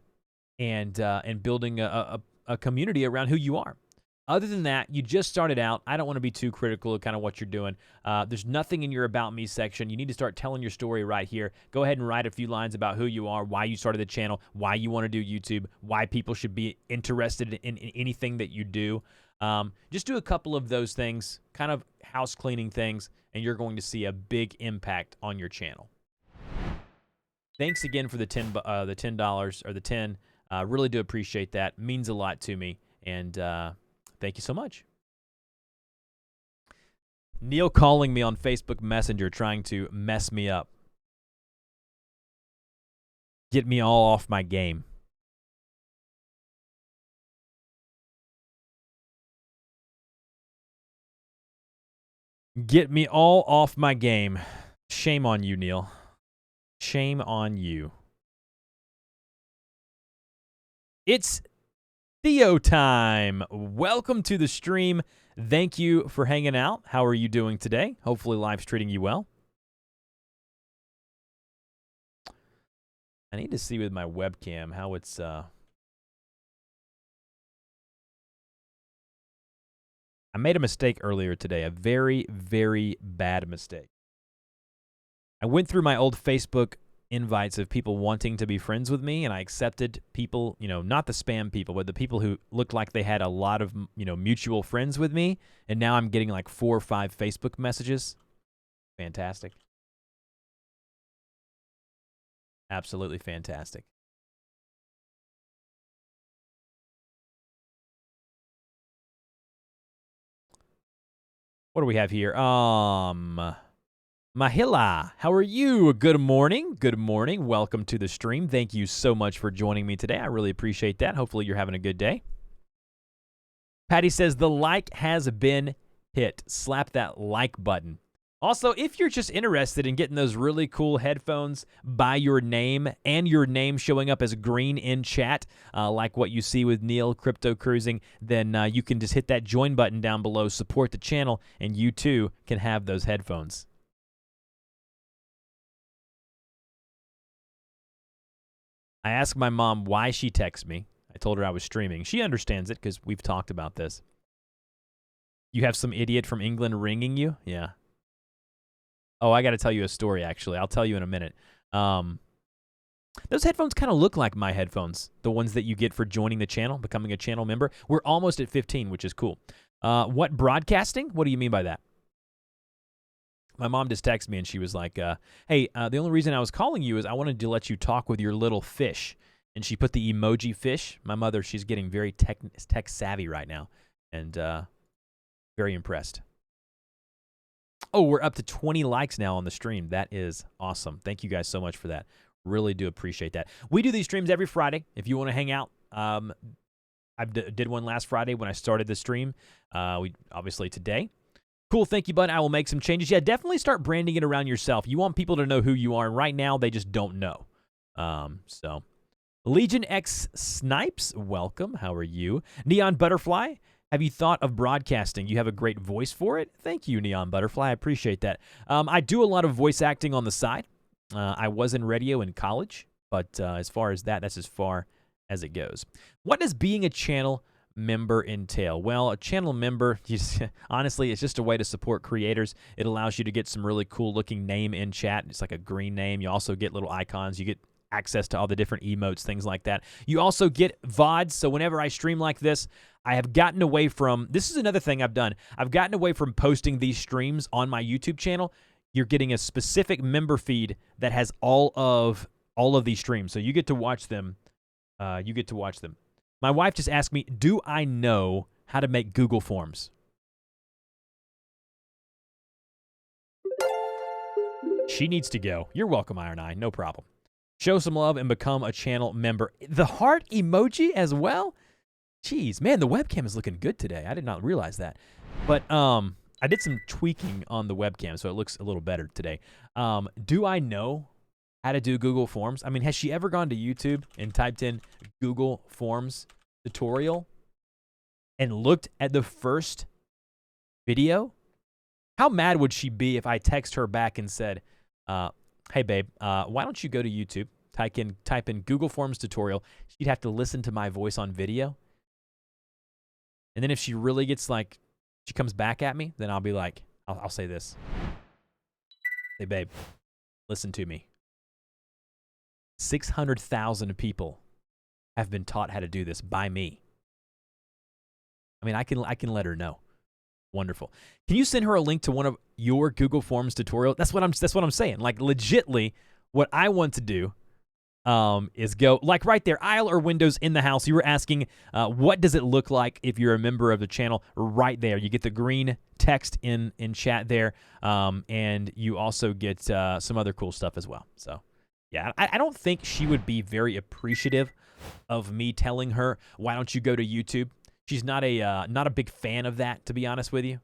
and building a community around who you are. Other than that, you just started out. I don't want to be too critical of kind of what you're doing. There's nothing in your About Me section. You need to start telling your story right here. Go ahead and write a few lines about who you are, why you started the channel, why you want to do YouTube, why people should be interested in anything that you do. Just do a couple of those things, kind of house cleaning things, and you're going to see a big impact on your channel. Thanks again for the $10 or the 10. Really do appreciate that. Means a lot to me, and thank you so much. Neil calling me on Facebook Messenger trying to mess me up. Get me all off my game. Get me all off my game. Shame on you, Neil. Shame on you. It's Theo time. Welcome to the stream. Thank you for hanging out. How are you doing today? Hopefully life's treating you well. I need to see with my webcam how it's I made a mistake earlier today, a very, very bad mistake. I went through my old Facebook invites of people wanting to be friends with me, and I accepted people, you know, not the spam people, but the people who looked like they had a lot of, you know, mutual friends with me, and now I'm getting like 4 or 5 Facebook messages. Fantastic. Absolutely fantastic. What do we have here? Mahila, how are you? Good morning. Good morning. Welcome to the stream. Thank you so much for joining me today. I really appreciate that. Hopefully you're having a good day. Patty says the like has been hit. Slap that like button. Also, if you're just interested in getting those really cool headphones by your name and your name showing up as green in chat, like what you see with Neil Crypto Cruising, then you can just hit that join button down below, support the channel, and you too can have those headphones. I asked my mom why she texted me. I told her I was streaming. She understands it because we've talked about this. You have some idiot from England ringing you? Yeah. Oh, I got to tell you a story, actually. I'll tell you in a minute. Those headphones kind of look like my headphones, the ones that you get for joining the channel, becoming a channel member. We're almost at 15, which is cool. What, broadcasting? What do you mean by that? My mom just texted me, and she was like, hey, the only reason I was calling you is I wanted to let you talk with your little fish. And she put the emoji fish. My mother, she's getting very tech savvy right now, and very impressed. Oh, we're up to 20 likes now on the stream. That is awesome. Thank you guys so much for that. Really do appreciate that. We do these streams every Friday. If you want to hang out, I did one last Friday when I started the stream. We obviously today. Cool, thank you, bud. I will make some changes. Yeah, definitely start branding it around yourself. You want people to know who you are, and right now they just don't know. So, Legion X Snipes, welcome. How are you? Neon Butterfly. Have you thought of broadcasting? You have a great voice for it. Thank you, Neon Butterfly. I appreciate that. I do a lot of voice acting on the side. I was in radio in college, but as far as that, that's as far as it goes. What does being a channel member entail? Well, a channel member, honestly, it's just a way to support creators. It allows you to get some really cool-looking name in chat. It's like a green name. You also get little icons. You get access to all the different emotes, things like that. You also get VODs, so whenever I stream like this, I have gotten away from, this is another thing I've done, I've gotten away from posting these streams on my YouTube channel. You're getting a specific member feed that has all of these streams, so you get to watch them. My wife just asked me, do I know how to make Google Forms? She needs to go. You're welcome, Iron Eye, no problem. Show some love and become a channel member. The heart emoji as well? Jeez, man, the webcam is looking good today. I did not realize that. But I did some tweaking on the webcam, so it looks a little better today. Do I know how to do Google Forms? I mean, has she ever gone to YouTube and typed in Google Forms tutorial and looked at the first video? How mad would she be if I text her back and said, hey, babe, why don't you go to YouTube, type in Google Forms tutorial. She'd have to listen to my voice on video. And then if she really gets like, she comes back at me, then I'll be like, I'll say this. Hey, babe, listen to me. 600,000 people have been taught how to do this by me. I mean, I can let her know. Wonderful. Can you send her a link to one of your Google Forms tutorial? That's what I'm saying. Like, legitly, what I want to do is go, like right there, aisle or windows in the house. You were asking, what does it look like if you're a member of the channel? Right there. You get the green text in chat there, and you also get some other cool stuff as well. So, yeah, I don't think she would be very appreciative of me telling her, why don't you go to YouTube? She's not a big fan of that, to be honest with you.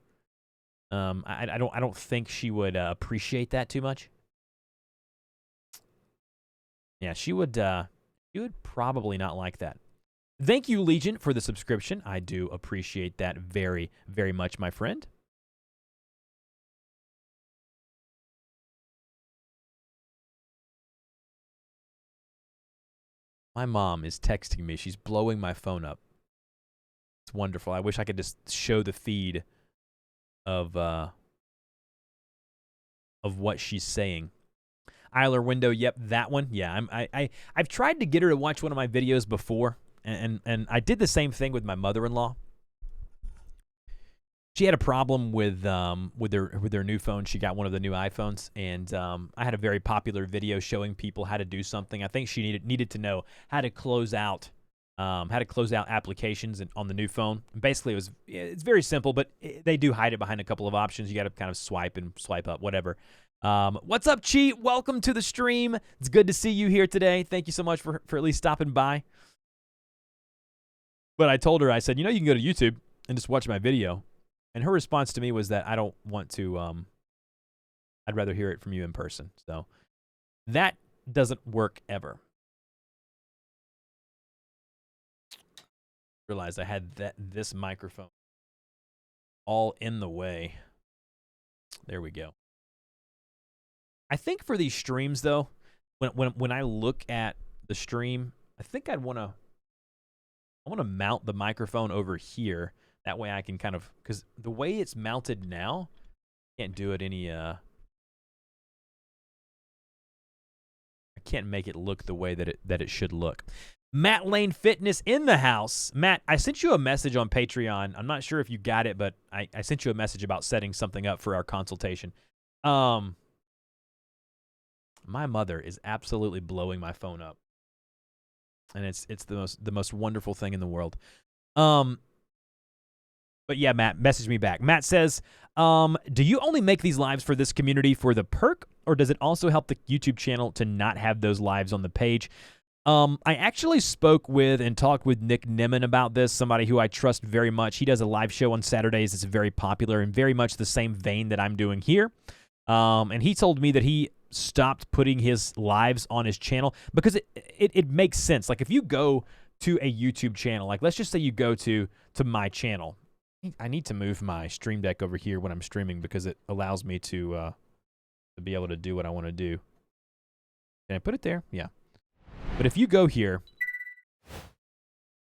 I don't think she would appreciate that too much. Yeah, she would probably not like that. Thank you, Legion, for the subscription. I do appreciate that very, very much, my friend. My mom is texting me. She's blowing my phone up. It's wonderful. I wish I could just show the feed of what she's saying. Eiler window, yep, that one. Yeah, I've tried to get her to watch one of my videos before, and I did the same thing with my mother-in-law. She had a problem with her new phone. She got one of the new iPhones, and I had a very popular video showing people how to do something. I think she needed to know how to close out applications on the new phone. And basically, it's very simple, but they do hide it behind a couple of options. You got to kind of swipe and swipe up, whatever. What's up, Cheat? Welcome to the stream. It's good to see you here today. Thank you so much for at least stopping by. But I told her, I said, you know, you can go to YouTube and just watch my video. And her response to me was that I don't want to, I'd rather hear it from you in person. So that doesn't work ever. Realized I had this microphone all in the way. There we go. I think for these streams though, when I look at the stream, I think I want to mount the microphone over here. That way I can kind of, because the way it's mounted now, can't do it any, I can't make it look the way that it should look. Matt Lane Fitness in the house. Matt, I sent you a message on Patreon. I'm not sure if you got it, but I sent you a message about setting something up for our consultation. My mother is absolutely blowing my phone up. And it's the most wonderful thing in the world. But yeah, Matt, message me back. Matt says, do you only make these lives for this community for the perk, or does it also help the YouTube channel to not have those lives on the page? I actually spoke with and talked with Nick Nimmin about this, somebody who I trust very much. He does a live show on Saturdays. It's very popular and very much the same vein that I'm doing here. And he told me that he stopped putting his lives on his channel because it makes sense. Like if you go to a YouTube channel, like let's just say you go to my channel. I need to move my Stream Deck over here when I'm streaming because it allows me to be able to do what I want to do. Can I put it there? Yeah. But if you go here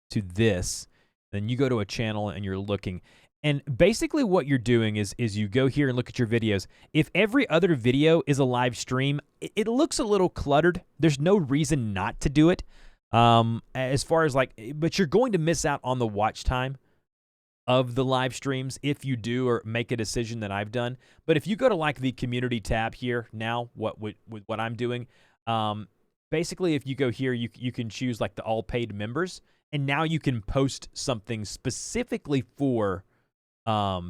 to this, then you go to a channel and you're looking. And basically what you're doing is you go here and look at your videos. If every other video is a live stream, it looks a little cluttered. There's no reason not to do it. As far as like, but you're going to miss out on the watch time of the live streams if you do or make a decision that I've done. But if you go to like the community tab here now, with what I'm doing, basically if you go here, you can choose like the all paid members, and now you can post something specifically for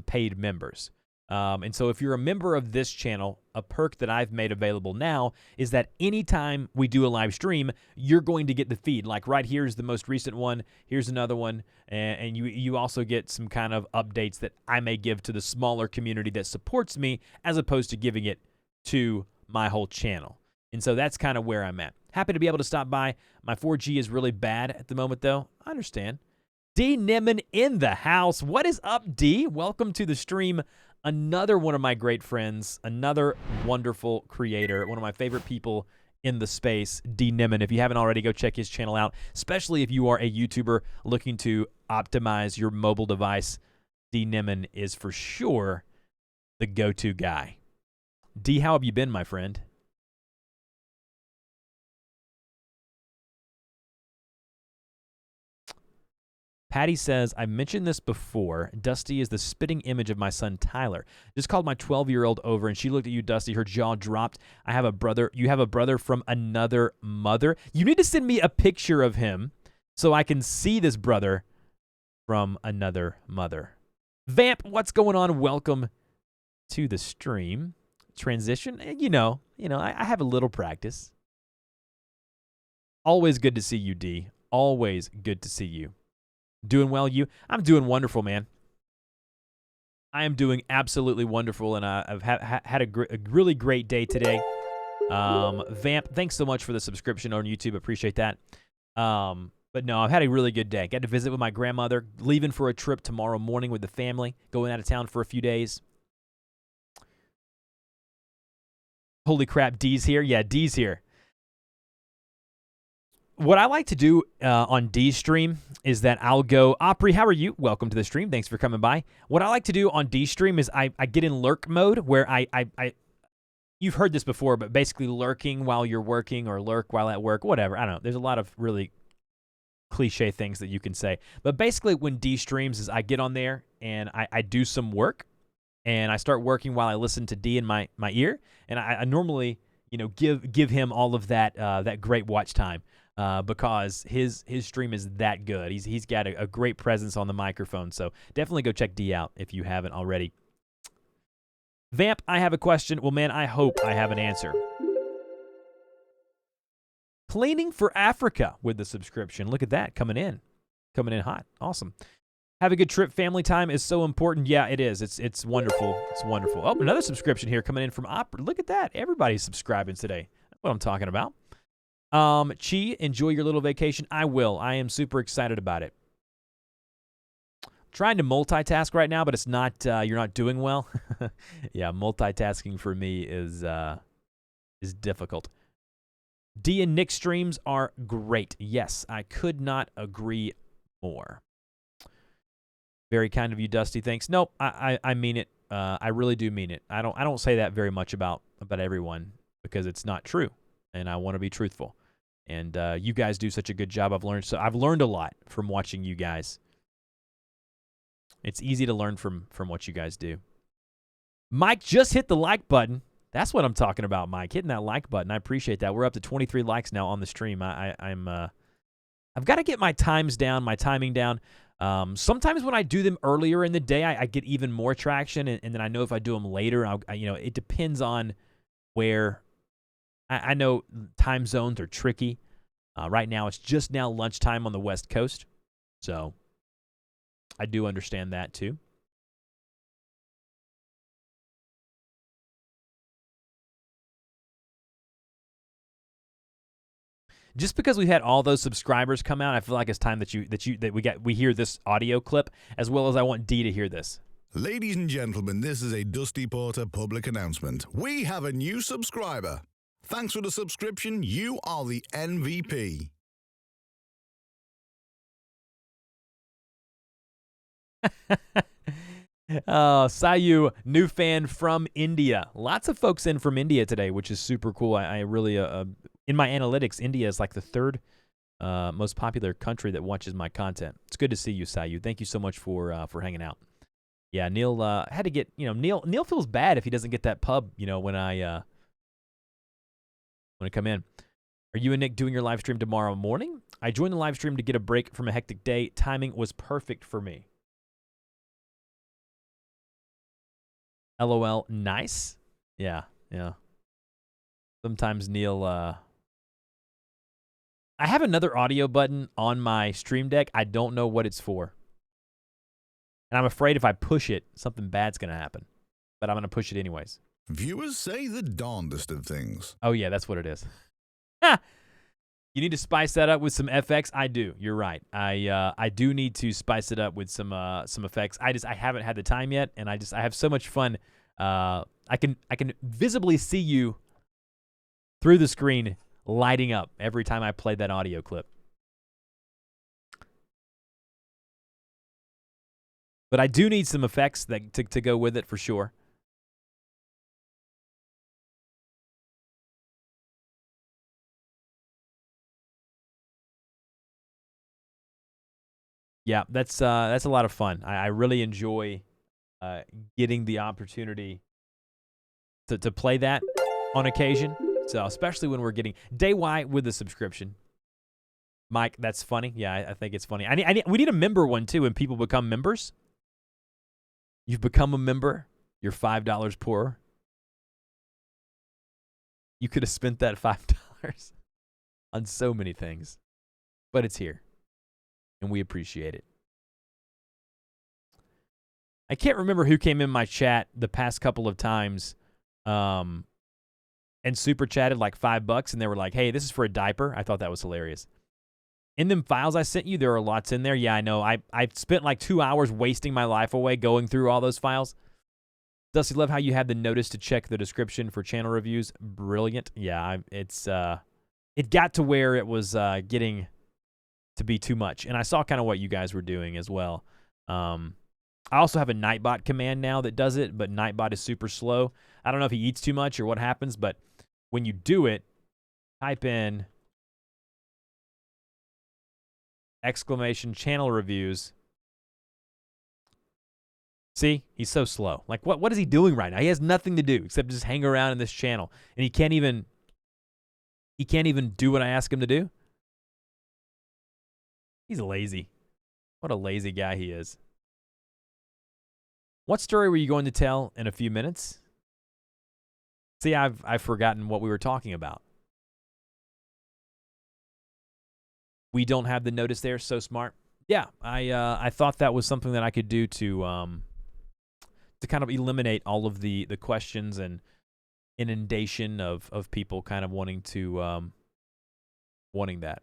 paid members. And so if you're a member of this channel, a perk that I've made available now is that anytime we do a live stream, you're going to get the feed. Like right here is the most recent one. Here's another one. And you also get some kind of updates that I may give to the smaller community that supports me as opposed to giving it to my whole channel. And so that's kind of where I'm at. Happy to be able to stop by. My 4G is really bad at the moment, though. I understand. D. Nimmin in the house. What is up, D? Welcome to the stream. Another one of my great friends, another wonderful creator, one of my favorite people in the space, D. Nimmin. If you haven't already, go check his channel out, especially if you are a YouTuber looking to optimize your mobile device. D. Nimmin is for sure the go-to guy. D, how have you been, my friend? Patty says, I mentioned this before. Dusty is the spitting image of my son, Tyler. Just called my 12-year-old over, and she looked at you, Dusty. Her jaw dropped. I have a brother. You have a brother from another mother. You need to send me a picture of him so I can see this brother from another mother. Vamp, what's going on? Welcome to the stream. Transition. You know, I have a little practice. Always good to see you, D. Always good to see you. Doing well, you? I'm doing wonderful, man. I am doing absolutely wonderful, and I've had a really great day today. Vamp, thanks so much for the subscription on YouTube. Appreciate that. But no, I've had a really good day. Got to visit with my grandmother, leaving for a trip tomorrow morning with the family, going out of town for a few days. Holy crap, D's here? Yeah, D's here. What I like to do on D's stream is that I'll go, Opry, how are you? Welcome to the stream. Thanks for coming by. What I like to do on D's stream is I get in lurk mode where you've heard this before, but basically lurking while you're working or lurk while at work, whatever. I don't know. There's a lot of really cliche things that you can say. But basically when D streams is I get on there and I do some work and I start working while I listen to D in my ear. And I normally, give him all of that great watch time. Because his stream is that good. He's got a great presence on the microphone. So definitely go check D out if you haven't already. Vamp, I have a question. Well, man, I hope I have an answer. Cleaning for Africa with the subscription. Look at that, coming in hot. Awesome. Have a good trip. Family time is so important. Yeah, it is. It's wonderful. It's wonderful. Oh, another subscription here coming in from Opera. Look at that. Everybody's subscribing today. That's what I'm talking about. Chi, enjoy your little vacation. I will. I am super excited about it. Trying to multitask right now, but it's not. You're not doing well. Yeah, multitasking for me is difficult. D and Nick streams are great. Yes, I could not agree more. Very kind of you, Dusty. Thanks. Nope, I mean it. I really do mean it. I don't say that very much about everyone because it's not true, and I want to be truthful. And you guys do such a good job. I've learned a lot from watching you guys. It's easy to learn from what you guys do. Mike just hit the like button. That's what I'm talking about, Mike. Hitting that like button. I appreciate that. We're up to 23 likes now on the stream. I've got to get my times down, my timing down. Sometimes when I do them earlier in the day, I get even more traction, and then I know if I do them later, it depends on where. I know time zones are tricky. Right now, it's just now lunchtime on the West Coast, so I do understand that too. Just because we had all those subscribers come out, I feel like it's time that we hear this audio clip, as well as I want D to hear this. Ladies and gentlemen, this is a Dusty Porter public announcement. We have a new subscriber. Thanks for the subscription. You are the MVP. Sayu, new fan from India. Lots of folks in from India today, which is super cool. I really, in my analytics, India is like the third most popular country that watches my content. It's good to see you, Sayu. Thank you so much for hanging out. Yeah, Neil had to get, Neil feels bad if he doesn't get that pub, when I come in. Are you and Nick doing your live stream tomorrow morning? I joined the live stream to get a break from a hectic day. Timing was perfect for me. LOL, nice. Yeah. Sometimes Neil, I have another audio button on my Stream Deck. I don't know what it's for. And I'm afraid if I push it, something bad's going to happen. But I'm going to push it anyways. Viewers say the darndest of things. Oh, yeah, that's what it is. You need to spice that up with some FX. I do. You're right. I do need to spice it up with some effects. I haven't had the time yet, and I have so much fun. I can visibly see you through the screen lighting up every time I play that audio clip. But I do need some effects to go with it for sure. Yeah, that's a lot of fun. I really enjoy getting the opportunity to play that on occasion. So especially when we're getting Day Y with the subscription. Mike, that's funny. Yeah, I think it's funny. We need a member one too. When people become members, you've become a member. You're $5 poorer. You could have spent that $5 on so many things, but it's here. And we appreciate it. I can't remember who came in my chat the past couple of times and super chatted like $5, and they were like, hey, this is for a diaper. I thought that was hilarious. In them files I sent you, there are lots in there. Yeah, I know. I spent like 2 hours wasting my life away going through all those files. Dusty, love how you had the notice to check the description for channel reviews. Brilliant. Yeah, it got to where it was getting to be too much. And I saw kind of what you guys were doing as well. I also have a Nightbot command now that does it, but Nightbot is super slow. I don't know if he eats too much or what happens, but when you do it, type in exclamation channel reviews. See, he's so slow. Like, what is he doing right now? He has nothing to do except just hang around in this channel, and he can't even do what I ask him to do. He's lazy. What a lazy guy he is. What story were you going to tell in a few minutes? See, I've forgotten what we were talking about. We don't have the notice there. So smart. yeah, I thought that was something that I could do to kind of eliminate all of the questions and inundation of people kind of wanting that.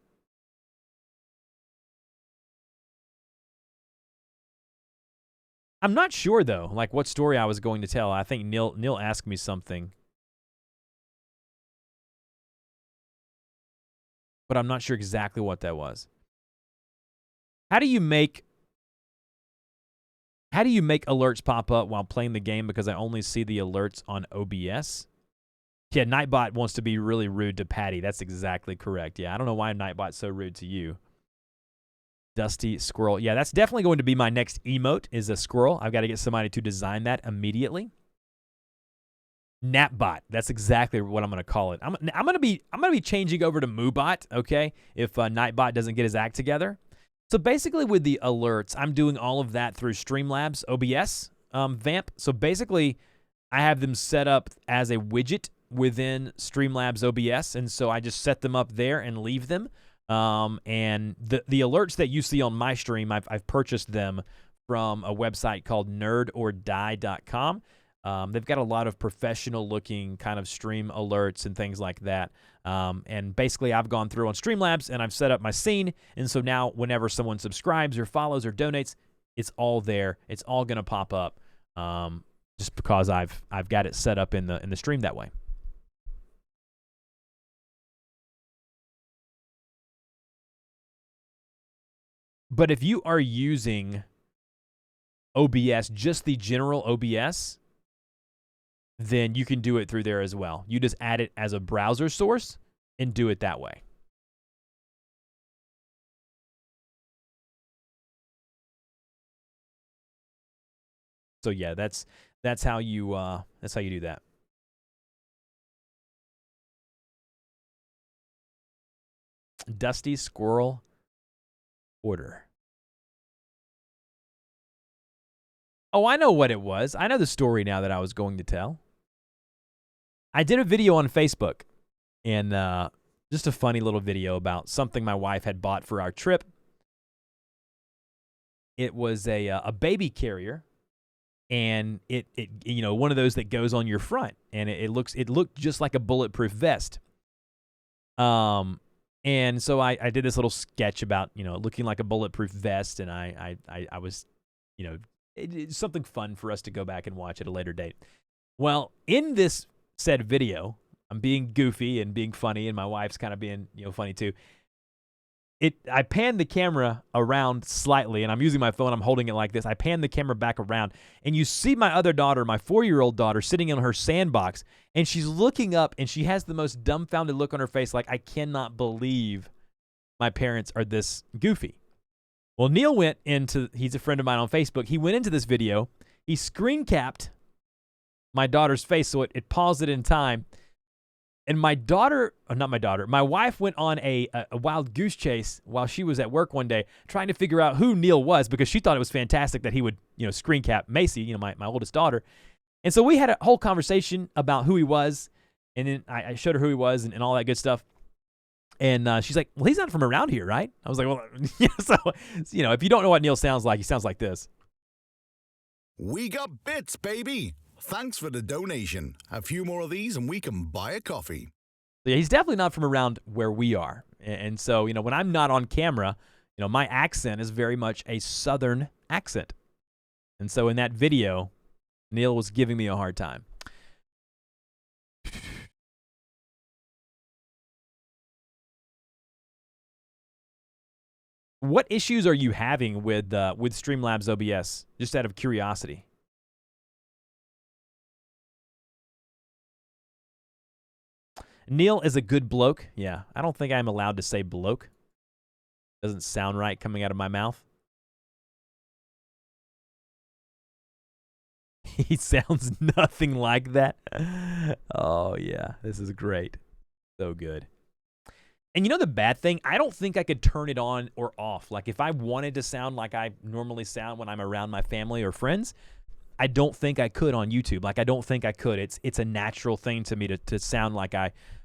I'm not sure though, like what story I was going to tell. I think Neil asked me something, but I'm not sure exactly what that was. How do you make alerts pop up while playing the game because I only see the alerts on OBS? Yeah, Nightbot wants to be really rude to Patty. That's exactly correct. Yeah, I don't know why Nightbot's so rude to you. Dusty Squirrel. Yeah, that's definitely going to be my next emote is a squirrel. I've got to get somebody to design that immediately. Napbot. That's exactly what I'm going to call it. I'm going to be changing over to Moobot, okay? If Nightbot doesn't get his act together. So basically with the alerts, I'm doing all of that through Streamlabs OBS Vamp. So basically I have them set up as a widget within Streamlabs OBS, and so I just set them up there and leave them. And the alerts that you see on my stream, I've purchased them from a website called nerdordie.com. They've got a lot of professional-looking kind of stream alerts and things like that. And basically, I've gone through on Streamlabs, and I've set up my scene. And so now whenever someone subscribes or follows or donates, it's all there. It's all going to pop up just because I've got it set up in the stream that way. But if you are using OBS, just the general OBS, then you can do it through there as well. You just add it as a browser source and do it that way. So yeah, that's how you do that. Dusty Squirrel order. Oh, I know what it was. I know the story now that I was going to tell. I did a video on Facebook, and just a funny little video about something my wife had bought for our trip. It was a baby carrier, and it you know, one of those that goes on your front, and it looked just like a bulletproof vest. And so I did this little sketch about, you know, looking like a bulletproof vest, and I was, you know, it's something fun for us to go back and watch at a later date. Well, in this said video, I'm being goofy and being funny, and my wife's kind of being, you know, funny too. I panned the camera around slightly, and I'm using my phone. I'm holding it like this. I pan the camera back around, and you see my other daughter, my 4-year-old daughter, sitting in her sandbox, and she's looking up, and she has the most dumbfounded look on her face, like, I cannot believe my parents are this goofy. Well, Neil went into, he's a friend of mine on Facebook, he went into this video, he screen capped my daughter's face, so it paused it in time. And my daughter, not my daughter, my wife went on a wild goose chase while she was at work one day trying to figure out who Neil was, because she thought it was fantastic that he would, you know, screen cap Macy, you know, my oldest daughter. And so we had a whole conversation about who he was, and then I showed her who he was and all that good stuff. And she's like, well, he's not from around here, right? I was like, well, yeah, so, you know, if you don't know what Neil sounds like, he sounds like this. We got bits, baby. Thanks for the donation. A few more of these and we can buy a coffee. Yeah, he's definitely not from around where we are. And so, you know, when I'm not on camera, you know, my accent is very much a Southern accent. And so in that video, Neil was giving me a hard time. What issues are you having with Streamlabs OBS, just out of curiosity? Neil is a good bloke. Yeah, I don't think I'm allowed to say bloke. Doesn't sound right coming out of my mouth. He sounds nothing like that. Oh, yeah, this is great. So good. And you know the bad thing? I don't think I could turn it on or off. Like if I wanted to sound like I normally sound when I'm around my family or friends, I don't think I could on YouTube. Like I don't think I could. It's a natural thing to me to sound like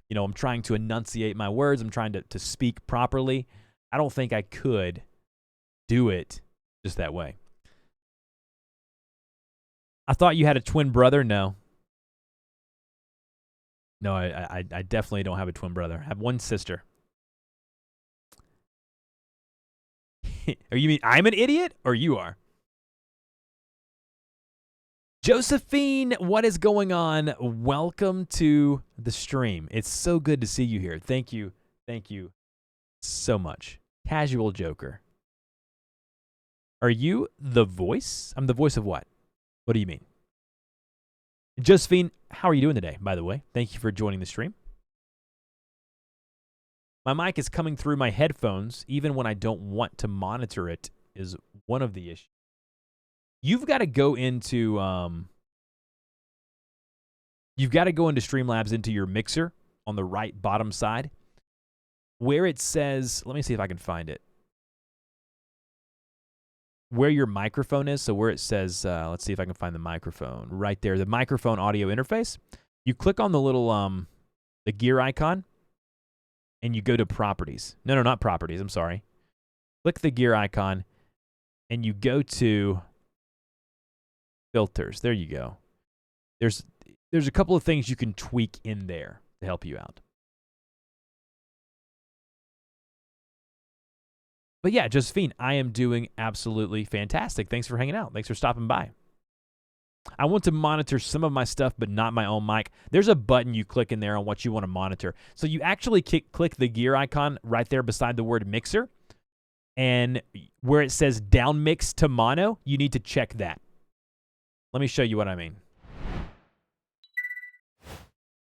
you know, I'm trying to enunciate my words. I'm trying to speak properly. I don't think I could do it just that way. I thought you had a twin brother. No. No, I definitely don't have a twin brother. I have one sister. Or you mean I'm an idiot or you are? Josephine, what is going on? Welcome to the stream. It's so good to see you here. Thank you. Thank you so much. Casual Joker. Are you the voice? I'm the voice of what? What do you mean? Josephine, how are you doing today, by the way? Thank you for joining the stream. My mic is coming through my headphones, even when I don't want to monitor it, is one of the issues. You've got to go into Streamlabs into your mixer on the right bottom side, where it says, let me see if I can find it, where your microphone is. So where it says, let's see if I can find the microphone right there, the microphone audio interface. You click on the little the gear icon, and you go to properties. No, not properties. I'm sorry. Click the gear icon, and you go to filters. There you go. There's a couple of things you can tweak in there to help you out. But yeah, Josephine, I am doing absolutely fantastic. Thanks for hanging out. Thanks for stopping by. I want to monitor some of my stuff, but not my own mic. There's a button you click in there on what you want to monitor. So you actually click the gear icon right there beside the word mixer. And where it says down mix to mono, you need to check that. Let me show you what I mean.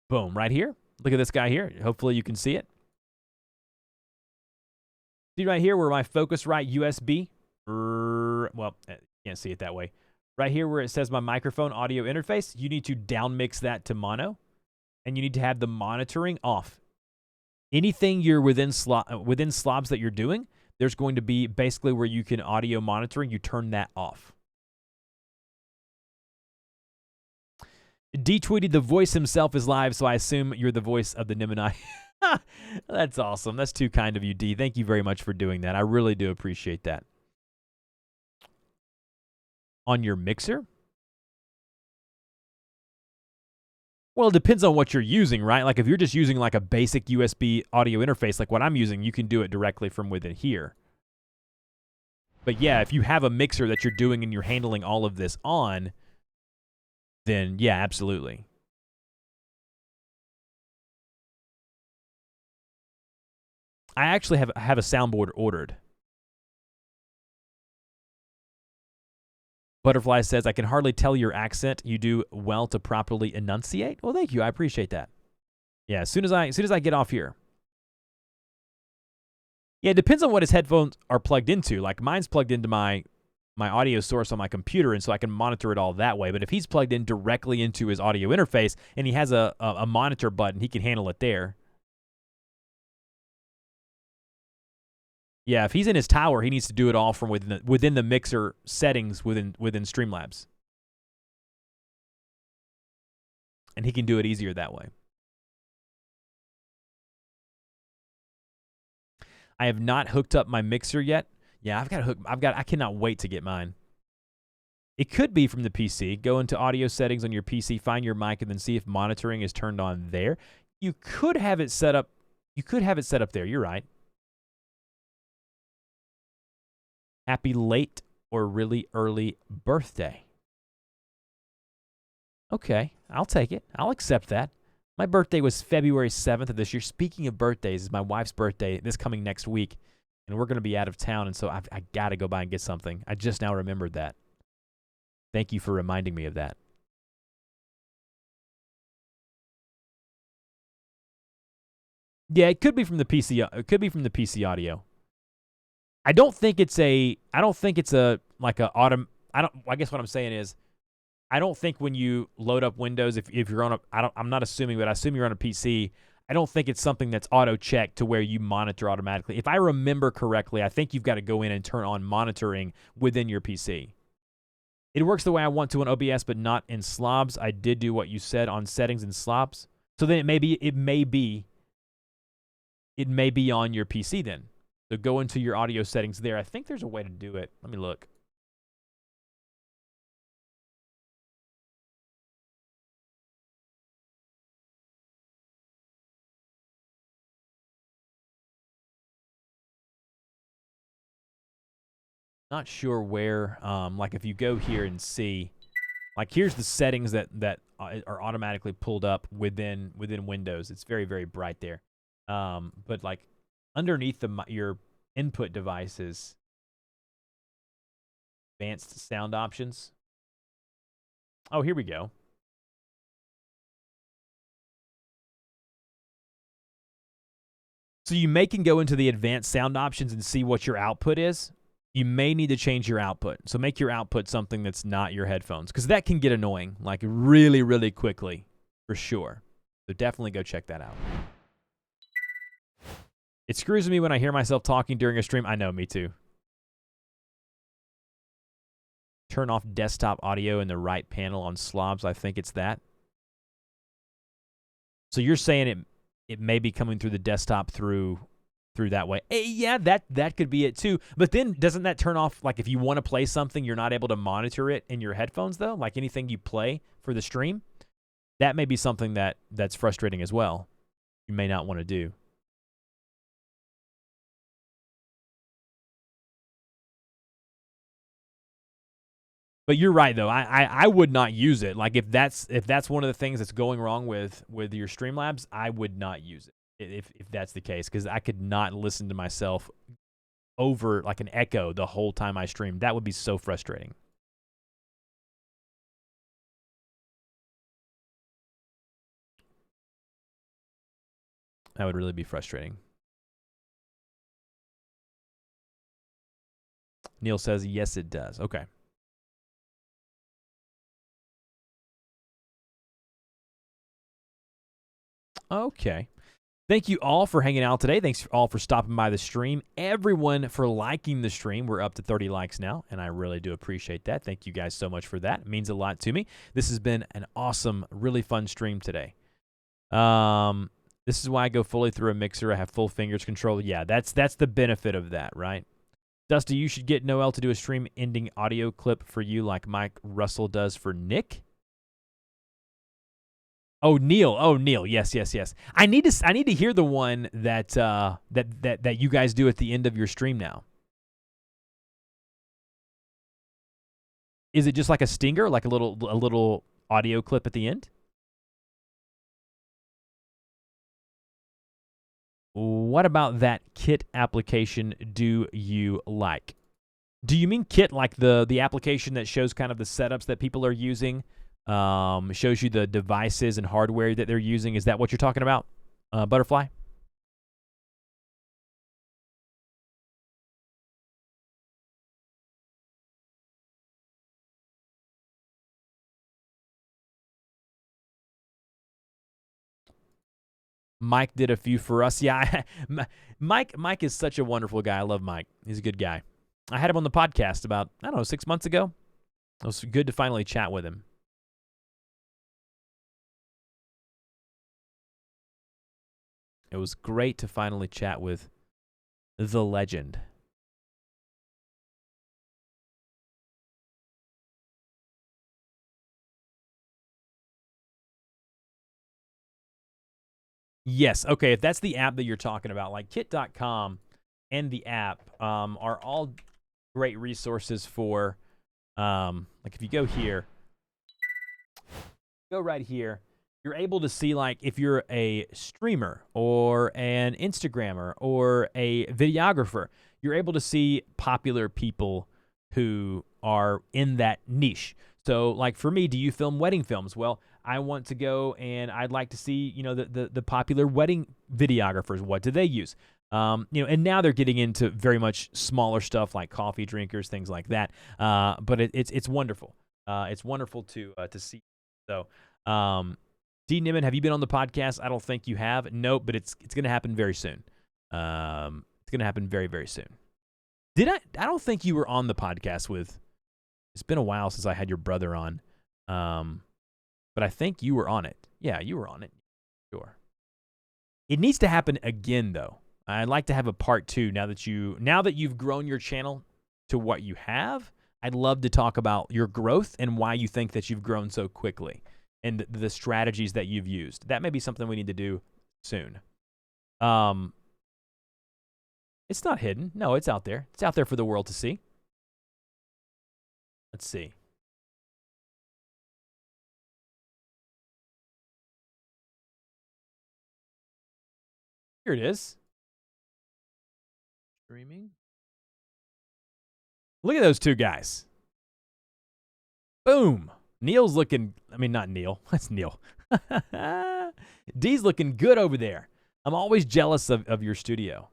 Boom, right here. Look at this guy here. Hopefully you can see it. See right here where my Focusrite USB, well, you can't see it that way. Right here where it says my microphone audio interface, you need to down mix that to mono, and you need to have the monitoring off. Anything you're within slobs that you're doing, there's going to be basically where you can audio monitoring, you turn that off. D-tweeted the voice himself is live, so I assume you're the voice of the Nimini. That's awesome. That's too kind of you, D. Thank you very much for doing that. I really do appreciate that. On your mixer? Well, it depends on what you're using, right? Like if you're just using like a basic USB audio interface like what I'm using, you can do it directly from within here. But yeah, if you have a mixer that you're doing and you're handling all of this on, then yeah, absolutely. I actually have a soundboard ordered. Butterfly says, I can hardly tell your accent. You do well to properly enunciate. Well, thank you. I appreciate that. Yeah, as soon as I get off here. Yeah, it depends on what his headphones are plugged into. Like mine's plugged into my audio source on my computer, and so I can monitor it all that way. But if he's plugged in directly into his audio interface and he has a monitor button, he can handle it there. Yeah, if he's in his tower, he needs to do it all from within the mixer settings within Streamlabs. And he can do it easier that way. I have not hooked up my mixer yet. Yeah, I cannot wait to get mine. It could be from the PC. Go into audio settings on your PC, find your mic, and then see if monitoring is turned on there. You could have it set up. You could have it set up there. You're right. Happy late or really early birthday. Okay, I'll take it. I'll accept that. My birthday was February 7th of this year. Speaking of birthdays, it's my wife's birthday this coming next week, and we're going to be out of town, and so I got to go by and get something. I just now remembered that. Thank you for reminding me of that. Yeah, it could be from the PC. It could be from the PC audio. I guess what I'm saying is, I don't think when you load up Windows, if you're on a, I'm not assuming, but I assume you're on a PC, I don't think it's something that's auto-checked to where you monitor automatically. If I remember correctly, I think you've got to go in and turn on monitoring within your PC. It works the way I want to on OBS, but not in slobs. I did do what you said on settings and slobs. So then it may be on your PC then. So go into your audio settings there. I think there's a way to do it. Let me look. Not sure where, like if you go here and see, like here's the settings that are automatically pulled up within Windows. It's very, very bright there. But like underneath your input devices, advanced sound options. Oh, here we go. So you can go into the advanced sound options and see what your output is. You may need to change your output. So make your output something that's not your headphones, because that can get annoying, like really, really quickly, for sure. So definitely go check that out. It screws me when I hear myself talking during a stream. I know, me too. Turn off desktop audio in the right panel on slobs. I think it's that. So you're saying it may be coming through the desktop through that way. Yeah, that could be it too. But then doesn't that turn off, like if you want to play something, you're not able to monitor it in your headphones though? Like anything you play for the stream? That may be something that's frustrating as well. You may not want to do. But you're right though. I would not use it. Like if that's one of the things that's going wrong with your Streamlabs, I would not use it if that's the case, because I could not listen to myself over like an echo the whole time I stream. That would be so frustrating. That would really be frustrating. Neil says, yes, it does. Okay. Okay. Thank you all for hanging out today. Thanks all for stopping by the stream. Everyone for liking the stream. We're up to 30 likes now, and I really do appreciate that. Thank you guys so much for that. It means a lot to me. This has been an awesome, really fun stream today. This is why I go fully through a mixer. I have full fingers control. Yeah, that's the benefit of that, right? Dusty, you should get Noel to do a stream ending audio clip for you like Mike Russell does for Nick. Oh, Neil. Oh, Neil. Yes. I need to hear the one that you guys do at the end of your stream now. Is it just like a stinger, like a little audio clip at the end? What about that Kit application do you like? Do you mean Kit like the application that shows kind of the setups that people are using? Shows you the devices and hardware that they're using. Is that what you're talking about, Butterfly? Mike did a few for us. Yeah, Mike is such a wonderful guy. I love Mike. He's a good guy. I had him on the podcast about, 6 months ago. It was good to finally chat with him. It was great to finally chat with the legend. Yes. Okay. If that's the app that you're talking about, like kit.com and the app are all great resources for, like if you go here, go right here, you're able to see like if you're a streamer or an Instagrammer or a videographer, you're able to see popular people who are in that niche. So like for me, do you film wedding films? Well, I want to go and I'd like to see, the popular wedding videographers. What do they use? And now they're getting into very much smaller stuff like coffee drinkers, things like that. But it's wonderful. It's wonderful to see. So, D. Niman, have you been on the podcast? I don't think you have. Nope, but it's going to happen very soon. It's going to happen very, very soon. I don't think you were on the podcast with. It's been a while since I had your brother on. But I think you were on it. Yeah, you were on it. Sure. It needs to happen again, though. I'd like to have a part 2 now that you've grown your channel to what you have. I'd love to talk about your growth and why you think that you've grown so quickly and the strategies that you've used. That may be something we need to do soon. It's not hidden. No, it's out there. It's out there for the world to see. Let's see. Here it is. Streaming. Look at those two guys. Boom. Neil's looking, I mean, not Neil. That's Neil. D's looking good over there. I'm always jealous of your studio.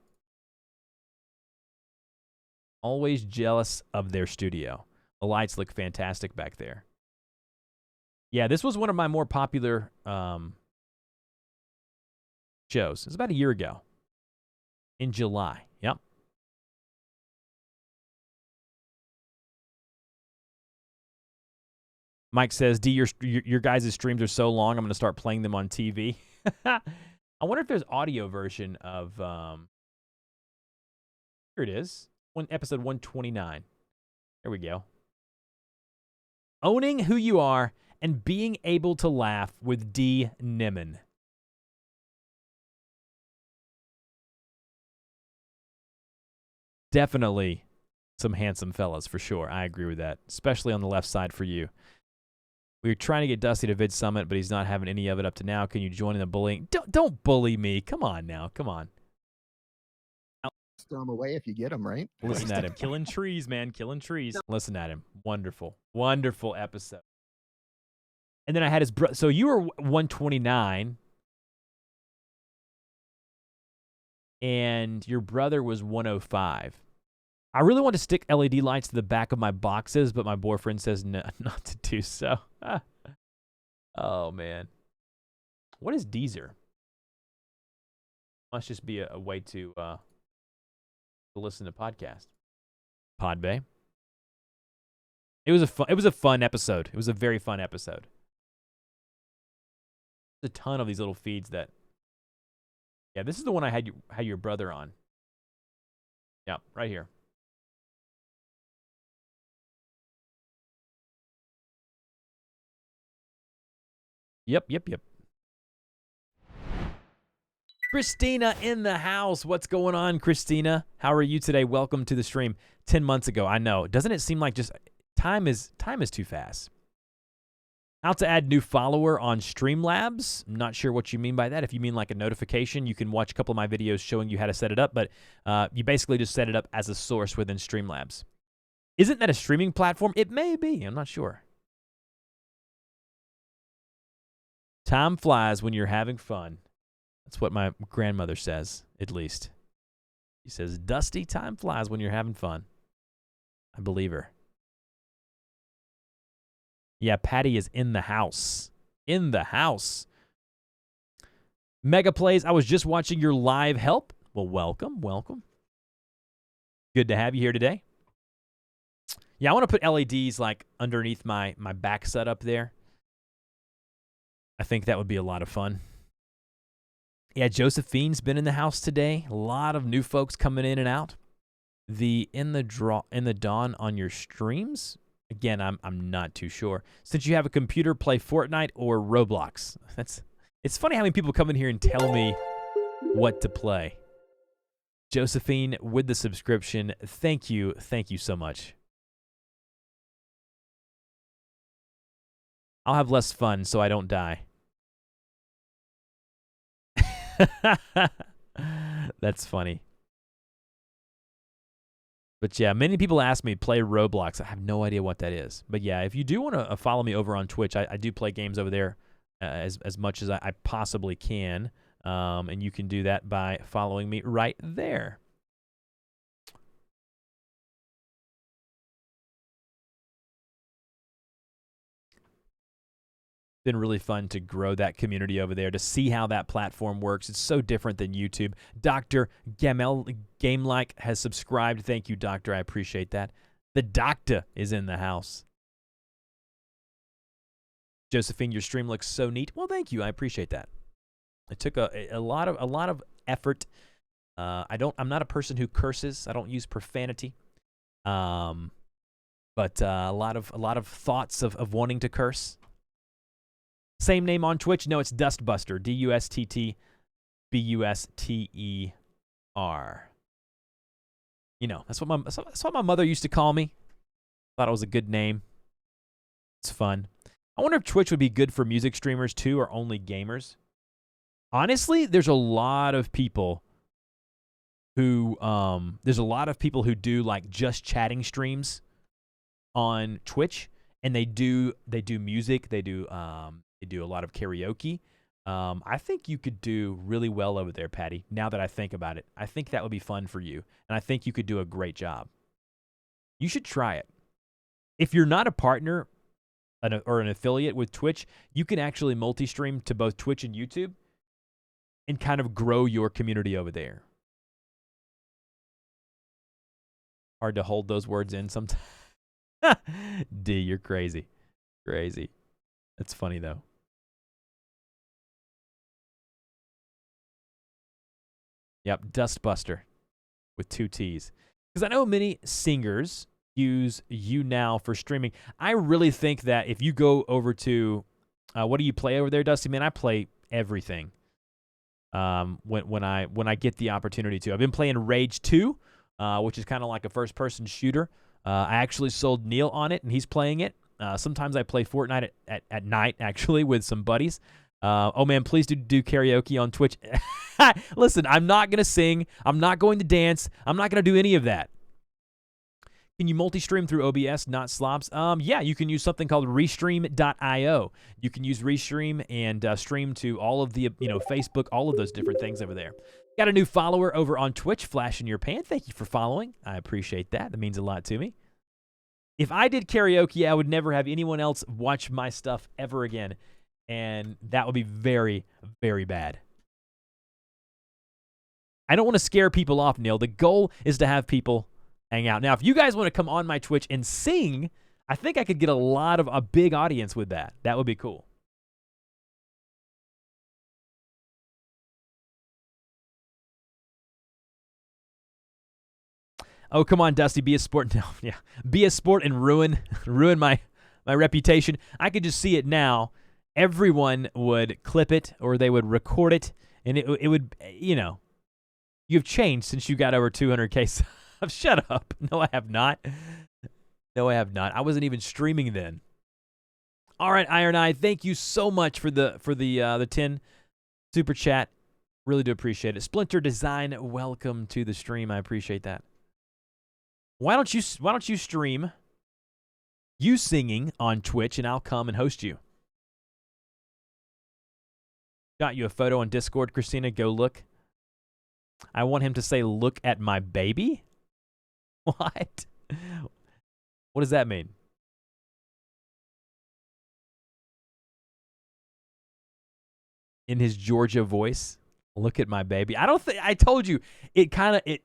Always jealous of their studio. The lights look fantastic back there. Yeah, this was one of my more popular shows. It was about a year ago. In July. Yep. Mike says, D, your guys' streams are so long, I'm going to start playing them on TV. I wonder if there's audio version of... here it is. Episode 129. There we go. Owning who you are and being able to laugh with D. Nimmin. Definitely some handsome fellas for sure. I agree with that, especially on the left side for you. We were trying to get Dusty to Vid Summit, but he's not having any of it up to now. Can you join in the bullying? Don't bully me. Come on now. Come on. Throw him away if you get him, right? Listen at him. Killing trees, man. Killing trees. Listen at him. Wonderful. Wonderful episode. And then I had his brother. So you were 129. And your brother was 105. I really want to stick LED lights to the back of my boxes, but my boyfriend says no, not to do so. Oh, man. What is Deezer? Must just be a way to listen to podcast. Podbay. It was a fun episode. It was a very fun episode. There's a ton of these little feeds that. Yeah, this is the one I had your brother on. Yeah, right here. Yep. Christina in the house. What's going on, Christina? How are you today? Welcome to the stream. 10 months ago, I know. Doesn't it seem like just time is too fast? How to add new follower on Streamlabs. I'm not sure what you mean by that. If you mean like a notification, you can watch a couple of my videos showing you how to set it up, but you basically just set it up as a source within Streamlabs. Isn't that a streaming platform? It may be. I'm not sure. Time flies when you're having fun. That's what my grandmother says, at least. She says, Dusty, time flies when you're having fun. I believe her. Yeah, Patty is in the house. In the house. Mega Plays, I was just watching your live help. Well, welcome. Good to have you here today. Yeah, I want to put LEDs like underneath my back setup there. I think that would be a lot of fun. Yeah, Josephine's been in the house today. A lot of new folks coming in and out. In the dawn on your streams? Again, I'm not too sure. Since you have a computer, play Fortnite or Roblox. It's funny how many people come in here and tell me what to play. Josephine with the subscription. Thank you so much. I'll have less fun so I don't die. That's funny. But yeah, many people ask me, play Roblox. I have no idea what that is. But yeah, if you do want to follow me over on Twitch, I do play games over there as much as I possibly can. And you can do that by following me right there. Been really fun to grow that community over there, to see how that platform works. It's so different than YouTube. Dr. Gamelike has subscribed. Thank you, Doctor. I appreciate that. The doctor is in the house. Josephine, your stream looks so neat. Well, thank you. I appreciate that. It took a lot of effort I'm not a person who curses. I don't use profanity. But a lot of thoughts of wanting to curse. Same name on Twitch. No, it's Dustbuster. DUSTTBUSTER. You know, that's what my mother used to call me. Thought it was a good name. It's fun. I wonder if Twitch would be good for music streamers too, or only gamers. Honestly, there's a lot of people who do like just chatting streams on Twitch, and they do music. They do a lot of karaoke. I think you could do really well over there, Patty. Now that I think about it, I think that would be fun for you, and I think you could do a great job. You should try it. If you're not a partner or an affiliate with Twitch, you can actually multi-stream to both Twitch and YouTube and kind of grow your community over there. Hard to hold those words in sometimes. D, you're crazy. Crazy. That's funny, though. Yep, Dustbuster with 2 T's. Because I know many singers use YouNow for streaming. I really think that if you go over to, what do you play over there, Dusty? Man, I play everything. When I get the opportunity to. I've been playing Rage 2, which is kind of like a first-person shooter. I actually sold Neil on it, and he's playing it. Sometimes I play Fortnite at night, actually, with some buddies. Oh, man, please do karaoke on Twitch. Listen, I'm not going to sing. I'm not going to dance. I'm not going to do any of that. Can you multi-stream through OBS, not slobs? Yeah, you can use something called Restream.io. You can use Restream and stream to all of the, Facebook, all of those different things over there. Got a new follower over on Twitch, Flash in Your Pan. Thank you for following. I appreciate that. That means a lot to me. If I did karaoke, I would never have anyone else watch my stuff ever again. And that would be very, very bad. I don't want to scare people off, Neil. The goal is to have people hang out. Now, if you guys want to come on my Twitch and sing, I think I could get a big audience with that. That would be cool. Oh, come on, Dusty, be a sport. No, yeah, be a sport and ruin my reputation. I could just see it now. Everyone would clip it or they would record it, and it would, you've changed since you got over 200K. Shut up. No, I have not. No, I have not. I wasn't even streaming then. All right, Iron Eye, thank you so much for the 10 super chat. Really do appreciate it. Splinter Design, welcome to the stream. I appreciate that. Why don't you stream you singing on Twitch, and I'll come and host you. Got you a photo on Discord, Christina. Go look. I want him to say, "Look at my baby." What? What does that mean? In his Georgia voice, look at my baby. I don't think I told you it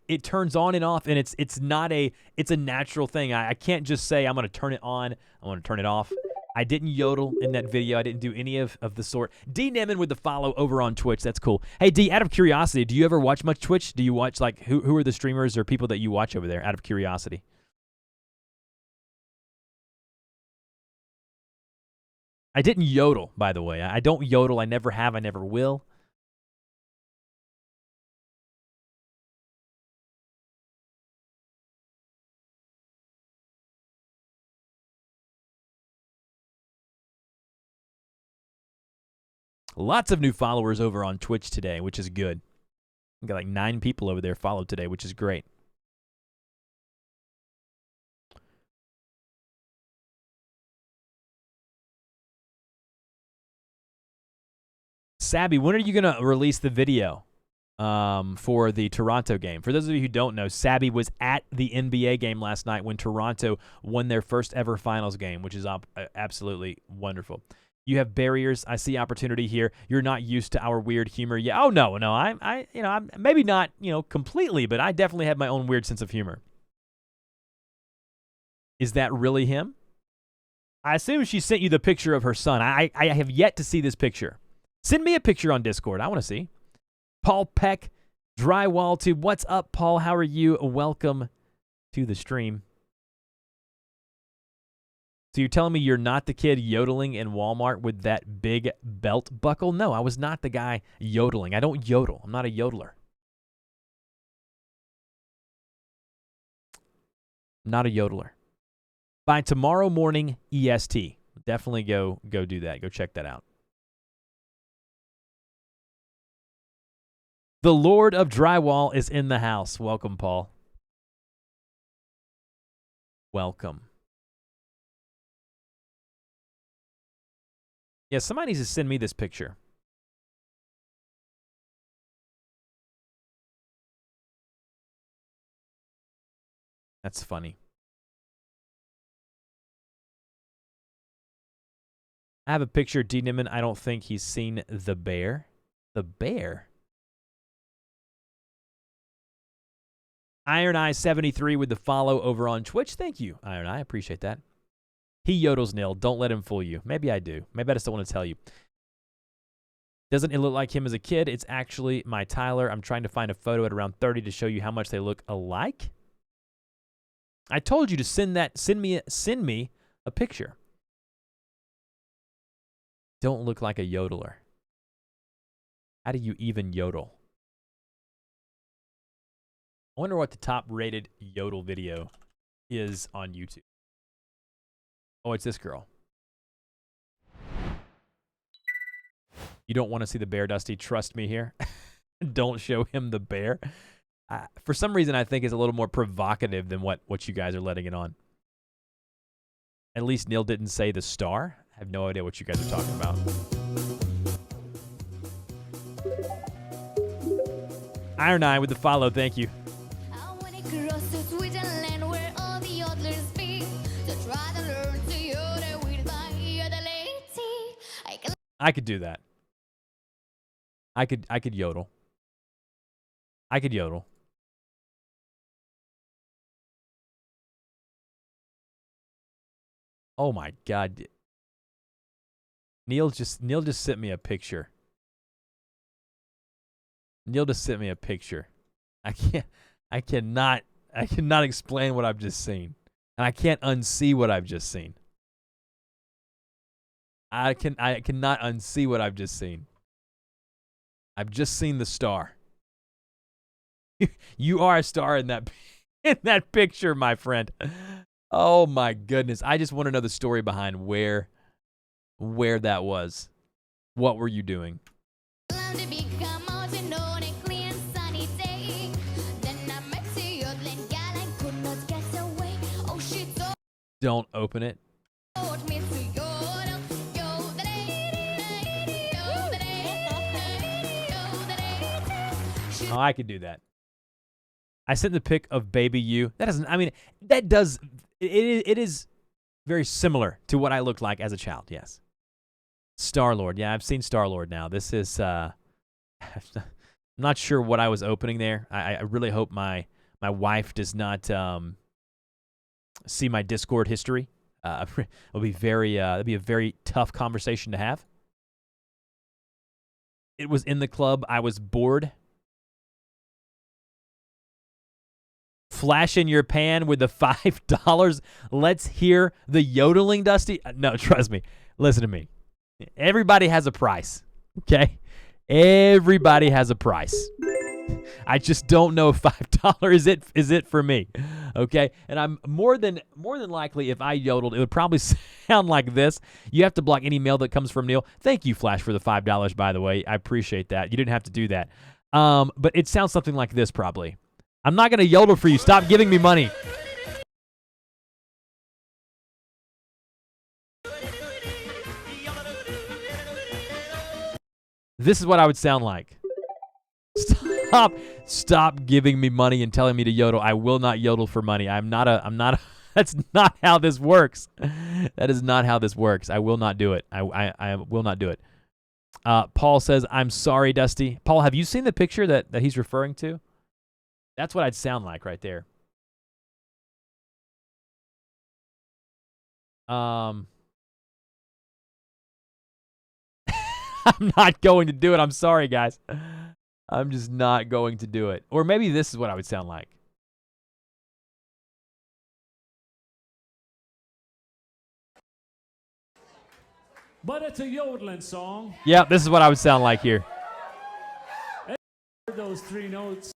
it turns on and off, and it's a natural thing. I can't just say I'm gonna turn it on, I'm gonna turn it off. I didn't yodel in that video. I didn't do any of the sort. D Nemin with the follow over on Twitch. That's cool. Hey D, out of curiosity, do you ever watch much Twitch? Do you watch who are the streamers or people that you watch over there? Out of curiosity. I didn't yodel, by the way. I don't yodel. I never have. I never will. Lots of new followers over on Twitch today, which is good. We got like 9 people over there followed today, which is great. Sabby, when are you going to release the video for the Toronto game? For those of you who don't know, Sabby was at the NBA game last night when Toronto won their first ever finals game, which is absolutely wonderful. You have barriers. I see opportunity here. You're not used to our weird humor. Yeah. Oh no. I'm maybe not, completely, but I definitely have my own weird sense of humor. Is that really him? I assume she sent you the picture of her son. I have yet to see this picture. Send me a picture on Discord. I want to see. Paul Peck Drywall Tube, what's up, Paul? How are you? Welcome to the stream. So you're telling me you're not the kid yodeling in Walmart with that big belt buckle? No, I was not the guy yodeling. I don't yodel. I'm not a yodeler. Not a yodeler. By tomorrow morning EST. Definitely go do that. Go check that out. The Lord of Drywall is in the house. Welcome, Paul. Welcome. Yeah, somebody needs to send me this picture. That's funny. I have a picture of D. Nimmin. I don't think he's seen the bear. The bear? Iron Eye 73 with the follow over on Twitch. Thank you, Iron Eye. I appreciate that. He yodels nil. Don't let him fool you. Maybe I do. Maybe I just don't want to tell you. Doesn't it look like him as a kid? It's actually my Tyler. I'm trying to find a photo at around 30 to show you how much they look alike. I told you to send me a picture. Don't look like a yodeler. How do you even yodel? I wonder what the top rated yodel video is on YouTube. Oh, it's this girl. You don't want to see the bear, Dusty. Trust me here. Don't show him the bear. For some reason, I think it's a little more provocative than what you guys are letting it on. At least Neil didn't say the star. I have no idea what you guys are talking about. Iron Eye with the follow. Thank you. I could do that. I could yodel. I could yodel. Oh my God. Neil just sent me a picture. Neil just sent me a picture. I cannot explain what I've just seen. And I can't unsee what I've just seen. I cannot unsee what I've just seen. I've just seen the star. You are a star in that picture, my friend. Oh my goodness. I just want to know the story behind where that was. What were you doing? Don't open it. Oh, I could do that. I sent the pic of baby you. That doesn't, I mean, that does, it is very similar to what I looked like as a child, yes. Star-Lord, yeah, I've seen Star-Lord now. This is, I'm not sure what I was opening there. I really hope my wife does not see my Discord history. It'll be it'll be a very tough conversation to have. It was in the club. I was bored. Flash in your pan with the $5. Let's hear the yodeling, Dusty. No, trust me. Listen to me. Everybody has a price, okay? Everybody has a price. I just don't know if $5 is it for me, okay? And I'm more than likely, if I yodeled, it would probably sound like this. You have to block any mail that comes from Neil. Thank you, Flash, for the $5, by the way. I appreciate that. You didn't have to do that. But it sounds something like this, probably. I'm not going to yodel for you. Stop giving me money. This is what I would sound like. Stop giving me money and telling me to yodel. I will not yodel for money. I'm not a, that's not how this works. That is not how this works. I will not do it. I will not do it. Paul says, I'm sorry, Dusty. Paul, have you seen the picture that he's referring to? That's what I'd sound like right there. I'm not going to do it. I'm sorry, guys. I'm just not going to do it. Or maybe this is what I would sound like. But it's a yodeling song. Yeah, this is what I would sound like here. Those three notes.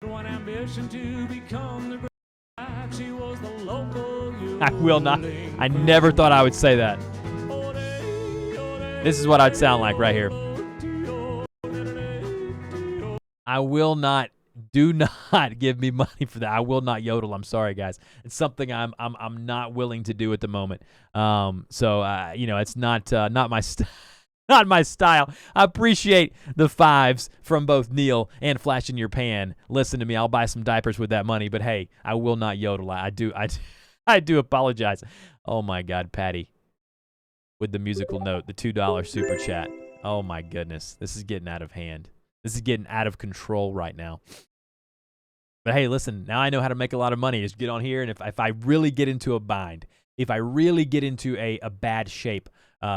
One ambition to become the great. She was the local I will not. I never thought I would say that. This is what I'd sound like right here. I will not. Do not give me money for that. I will not yodel. I'm sorry, guys. It's something I'm not willing to do at the moment. You know, it's not my not my style. I appreciate the fives from both Neil and Flash in Your Pan. Listen to me. I'll buy some diapers with that money. But hey, I will not yodel. I do apologize. Oh my God, Patty, with the musical note, the $2 super chat. Oh my goodness, this is getting out of hand. This is getting out of control right now. But hey, listen, now I know how to make a lot of money. Just get on here, and if I really get into a bind, if I really get into a bad shape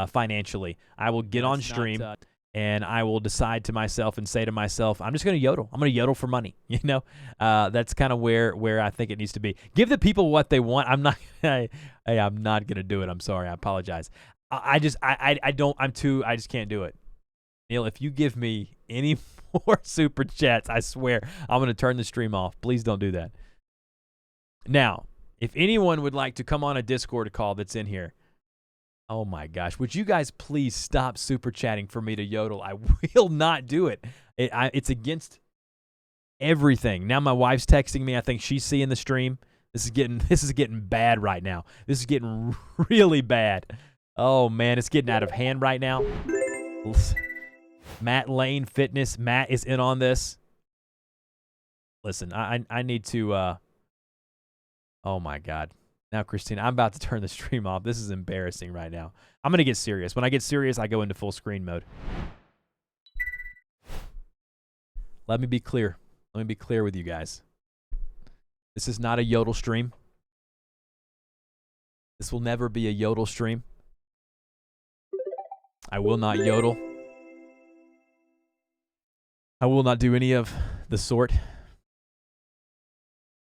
financially, I will get on stream and I will decide to myself and say to myself, I'm just going to yodel. I'm going to yodel for money. You know, that's kind of where I think it needs to be. Give the people what they want. I'm not. Hey, I'm not going to do it. I'm sorry. I apologize. I just can't do it. Neil, if you give me any more super chats, I swear I'm going to turn the stream off. Please don't do that. Now, if anyone would like to come on a Discord call that's in here, oh my gosh, would you guys please stop super chatting for me to yodel? I will not do it. It's against everything. Now my wife's texting me. I think she's seeing the stream. This is getting bad right now. This is getting really bad. Oh man, it's getting out of hand right now. Matt Lane Fitness. Matt is in on this. Listen, I need to. Oh my God. Now, Christina, I'm about to turn the stream off. This is embarrassing right now. I'm going to get serious. When I get serious, I go into full screen mode. Let me be clear. Let me be clear with you guys. This is not a yodel stream. This will never be a yodel stream. I will not yodel. I will not do any of the sort.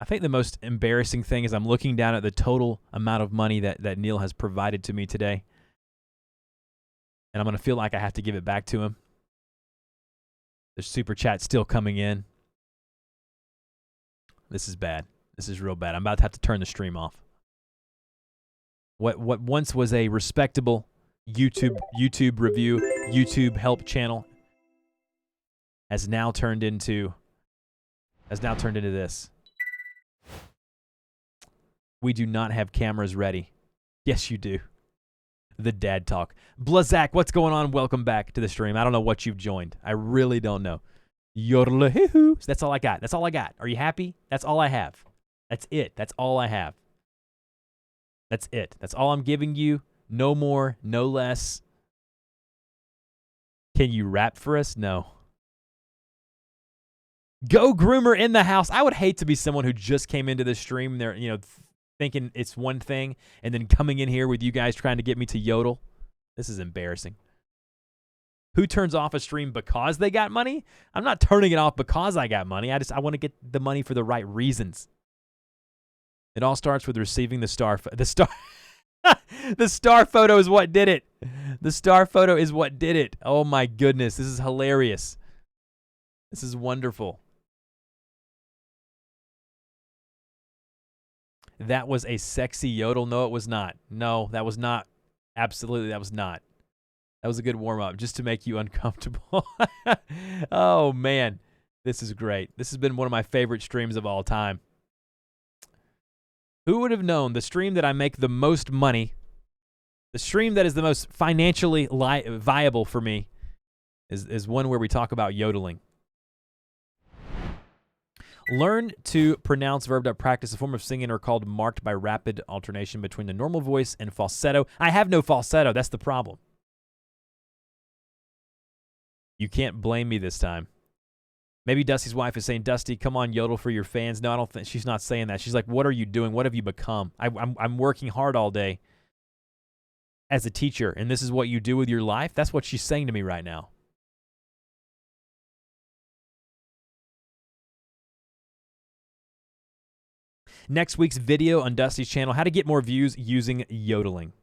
I think the most embarrassing thing is I'm looking down at the total amount of money that Neil has provided to me today. And I'm going to feel like I have to give it back to him. There's super chat still coming in. This is bad. This is real bad. I'm about to have to turn the stream off. What once was a respectable YouTube review, YouTube help channel has now turned into this. We do not have cameras ready. Yes, you do. The dad talk. Blazak, what's going on? Welcome back to the stream. I don't know what you've joined. I really don't know. Yodel-a-hoo-hoo. So that's all I got. That's all I got. Are you happy? That's all I have. That's it. That's all I have. That's it. That's all I'm giving you. No more, no less. Can you rap for us? No. Go Groomer in the house. I would hate to be someone who just came into the stream. They're, thinking it's one thing and then coming in here with you guys trying to get me to yodel. This is embarrassing. Who turns off a stream because they got money? I'm not turning it off because I got money. I want to get the money for the right reasons. It all starts with receiving the star. The star photo is what did it. The star photo is what did it. Oh my goodness. This is hilarious. This is wonderful. That was a sexy yodel. No, it was not. No, that was not. Absolutely, that was not. That was a good warm-up just to make you uncomfortable. Oh, man. This is great. This has been one of my favorite streams of all time. Who would have known the stream that I make the most money, the stream that is the most financially viable for me, is one where we talk about yodeling. Learn to pronounce verb.practice, a form of singing or called marked by rapid alternation between the normal voice and falsetto. I have no falsetto. That's the problem. You can't blame me this time. Maybe Dusty's wife is saying, Dusty, come on, yodel for your fans. No, I don't think she's not saying that. She's like, what are you doing? What have you become? I'm working hard all day. as a teacher and this is what you do with your life, that's what she's saying to me right now. Next week's video on Dusty's channel, how to get more views using yodeling.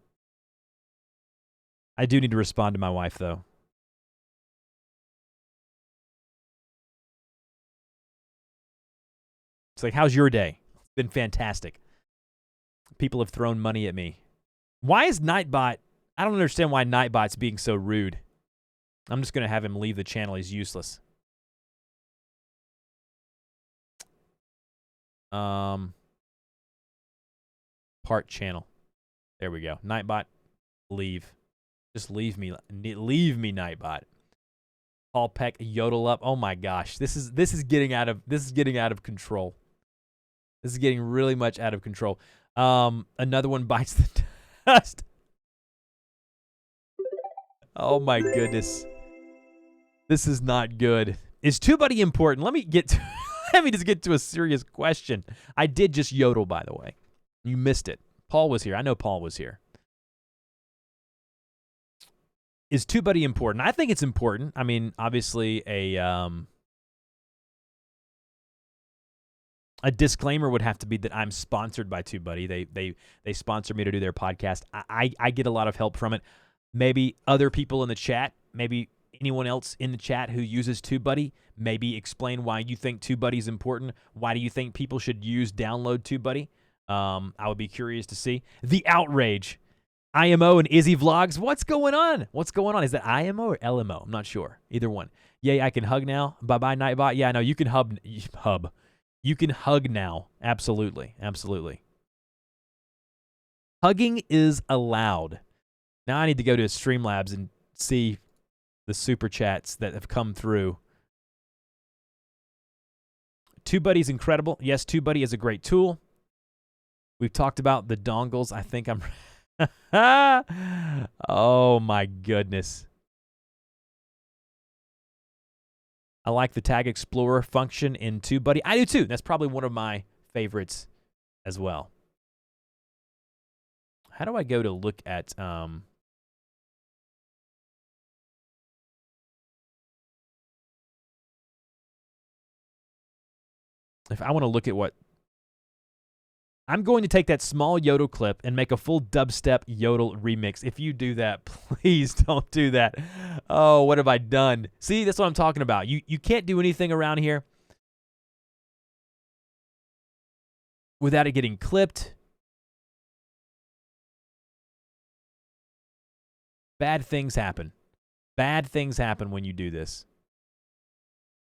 I do need to respond to my wife, though. It's like, how's your day? It's been fantastic. People have thrown money at me. Why is Nightbot... I don't understand why Nightbot's being so rude. I'm just going to have him leave the channel. He's useless. Part channel. There we go. Nightbot, leave. Just leave me. Leave me, Nightbot. Paul Peck, yodel up. Oh my gosh, this is getting out of control. This is getting really much out of control. Another one bites the dust. Oh my goodness, this is not good. Is TubeBuddy important? Let me just get to a serious question. I did just yodel, by the way. You missed it. Paul was here. I know Paul was here. Is TubeBuddy important? I think it's important. I mean, obviously, a disclaimer would have to be that I'm sponsored by TubeBuddy. They sponsor me to do their podcast. I get a lot of help from it. Maybe other people in the chat, maybe anyone else in the chat who uses TubeBuddy, maybe explain why you think TubeBuddy is important. Why do you think people should download TubeBuddy? I would be curious to see. The outrage. IMO and Izzy Vlogs. What's going on? What's going on? Is that IMO or LMO? I'm not sure. Either one. Yay, I can hug now. Bye-bye, Nightbot. Yeah, I know. You can hub. You can hug now. Absolutely. Absolutely. Hugging is allowed. Now I need to go to Streamlabs and see the super chats that have come through. TubeBuddy's incredible. Yes, TubeBuddy is a great tool. We've talked about the dongles. I think I'm... Oh, my goodness. I like the Tag Explorer function in TubeBuddy. I do, too. That's probably one of my favorites as well. How do I go to look at... If I want to look at what... I'm going to take that small yodel clip and make a full dubstep yodel remix. If you do that, please don't do that. Oh, what have I done? See, that's what I'm talking about. You can't do anything around here without it getting clipped. Bad things happen. Bad things happen when you do this.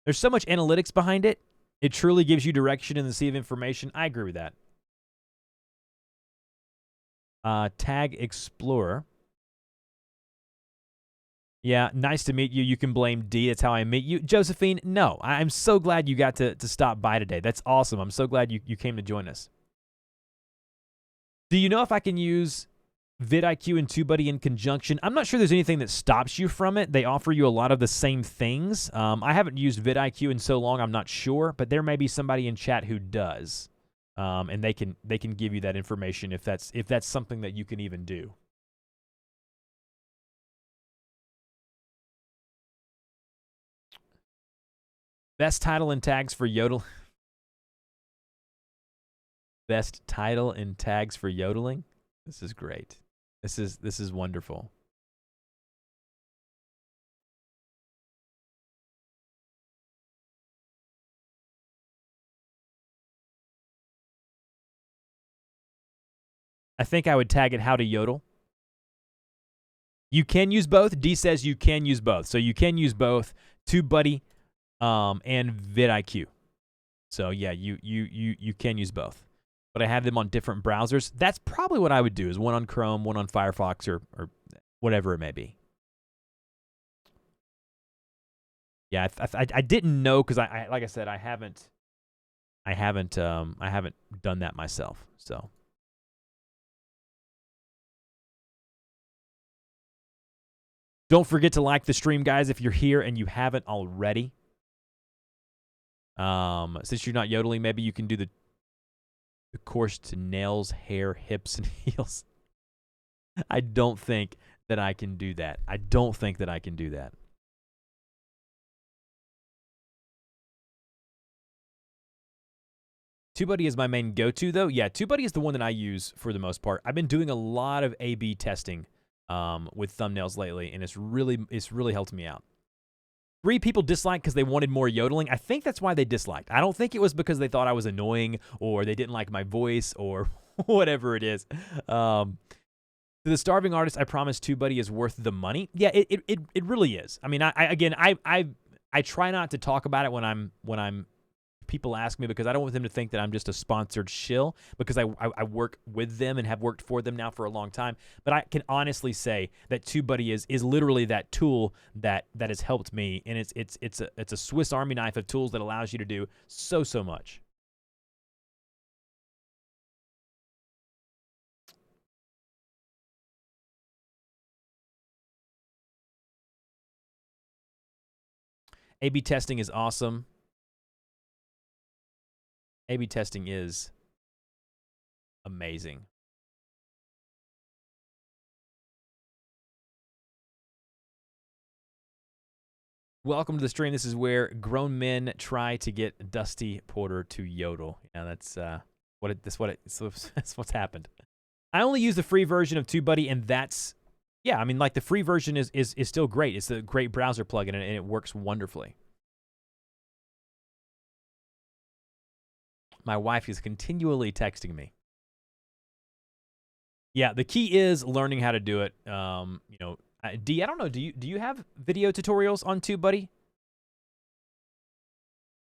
There's so much analytics behind it. It truly gives you direction in the sea of information. I agree with that. Tag Explorer. Yeah, nice to meet you. You can blame D. That's how I meet you. Josephine, no. I'm so glad you got to stop by today. That's awesome. I'm so glad you came to join us. Do you know if I can use vidIQ and TubeBuddy in conjunction? I'm not sure there's anything that stops you from it. They offer you a lot of the same things. I haven't used vidIQ in so long, I'm not sure, but there may be somebody in chat who does. And they can give you that information if that's something that you can even do. Best title and tags for yodel. Best title and tags for yodeling. This is great. This is wonderful. I think I would tag it how to yodel. You can use both. D says you can use both. So you can use both TubeBuddy and vidIQ. So yeah, you can use both. But I have them on different browsers. That's probably what I would do, is one on Chrome, one on Firefox, or whatever it may be. Yeah, I didn't know, because I like I said, I haven't done that myself. So don't forget to like the stream, guys, if you're here and you haven't already. Since you're not yodeling, maybe you can do the course to nails, hair, hips, and heels. I don't think that I can do that. I don't think that I can do that. TubeBuddy is my main go-to, though. Yeah, TubeBuddy is the one that I use for the most part. I've been doing a lot of A/B testing with thumbnails lately, and it's really helped me out. 3 people disliked because they wanted more yodeling. I think that's why they disliked. I don't think it was because they thought I was annoying or they didn't like my voice or whatever it is. To the starving artist, I promise TubeBuddy is worth the money. Yeah, it really is. I mean, I try not to talk about it when I'm people ask me, because I don't want them to think that I'm just a sponsored shill, because I work with them and have worked for them now for a long time. But I can honestly say that TubeBuddy is literally that tool that has helped me, and it's a Swiss Army knife of tools that allows you to do so much. A/B testing is awesome. A/B testing is amazing. Welcome to the stream. This is where grown men try to get Dusty Porter to yodel. Yeah, that's what's happened. I only use the free version of TubeBuddy, and that's, yeah, I mean, like, the free version is still great. It's a great browser plugin, and it works wonderfully. My wife is continually texting me. Yeah, the key is learning how to do it. You know, D, I don't know. Do you have video tutorials on TubeBuddy?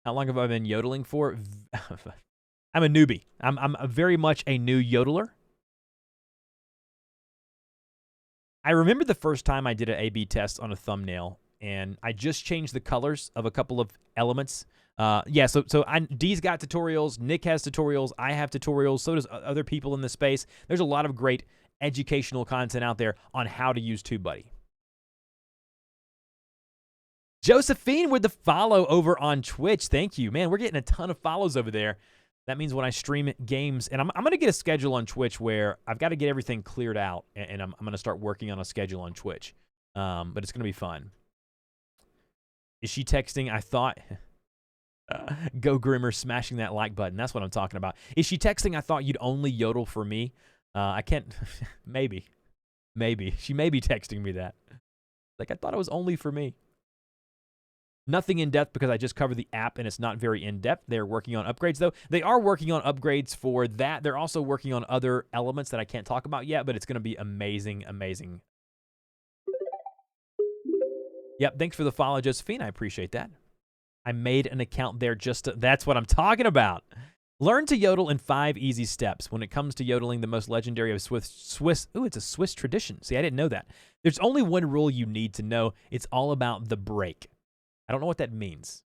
How long have I been yodeling for? I'm a newbie. I'm very much a new yodeler. I remember the first time I did an A/B test on a thumbnail, and I just changed the colors of a couple of elements. Yeah, so D's got tutorials, Nick has tutorials, I have tutorials, so does other people in the space. There's a lot of great educational content out there on how to use TubeBuddy. Josephine with the follow over on Twitch. Thank you. Man, we're getting a ton of follows over there. That means when I stream games, and I'm going to get a schedule on Twitch where I've got to get everything cleared out, and I'm going to start working on a schedule on Twitch. But it's going to be fun. Is she texting? I thought... Go Grimmer smashing that like button. That's what I'm talking about. Is she texting? I thought you'd only yodel for me. I can't. Maybe. She may be texting me that. Like, I thought it was only for me. Nothing in depth because I just covered the app and it's not very in depth. They're working on upgrades, though. They are working on upgrades for that. They're also working on other elements that I can't talk about yet, but it's going to be amazing, amazing. Yep. Thanks for the follow, Josephine. I appreciate that. I made an account there just to, that's what I'm talking about. Learn to yodel in 5 easy steps. When it comes to yodeling, the most legendary of Swiss, ooh, it's a Swiss tradition. See, I didn't know that. There's only one rule you need to know. It's all about the break. I don't know what that means.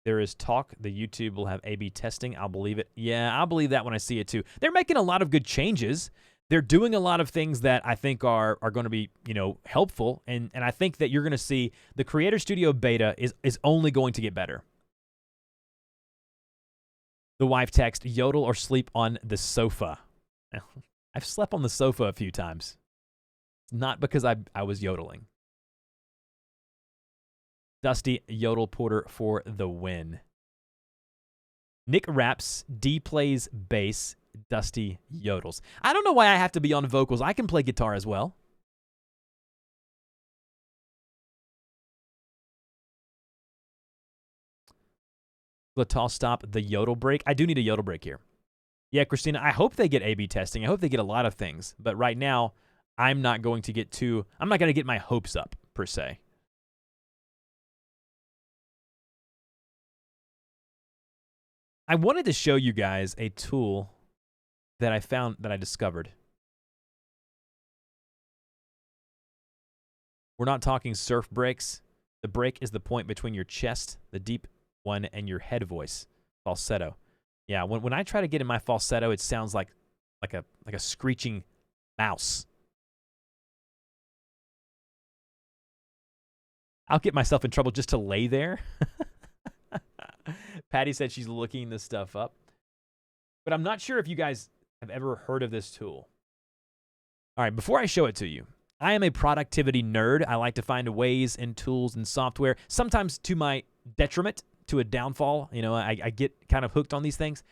There is talk the YouTube will have A/B testing. I'll believe it. Yeah, I'll believe that when I see it too. They're making a lot of good changes. They're doing a lot of things that I think are going to be, you know, helpful, and I think that you're going to see the Creator Studio beta is only going to get better. The wife text, yodel or sleep on the sofa. I've slept on the sofa a few times. It's not because I was yodeling. Dusty Yodel Porter for the win. Nick raps, D plays bass, Dusty yodels. I don't know why I have to be on vocals. I can play guitar as well. Latal stop the yodel break. I do need a yodel break here. Yeah, Christina, I hope they get A/B testing. I hope they get a lot of things. But right now, I'm not going to get my hopes up, per se. I wanted to show you guys a tool that I found, that I discovered. We're not talking surf breaks. The break is the point between your chest, the deep one, and your head voice, falsetto. Yeah, when I try to get in my falsetto, it sounds like a screeching mouse. I'll get myself in trouble just to lay there. Patty said she's looking this stuff up. but I'm not sure if you guys have ever heard of this tool. All right, before I show it to you, I am a productivity nerd. I like to find ways and tools and software, sometimes to my detriment, to a downfall. You know, I get kind of hooked on these things.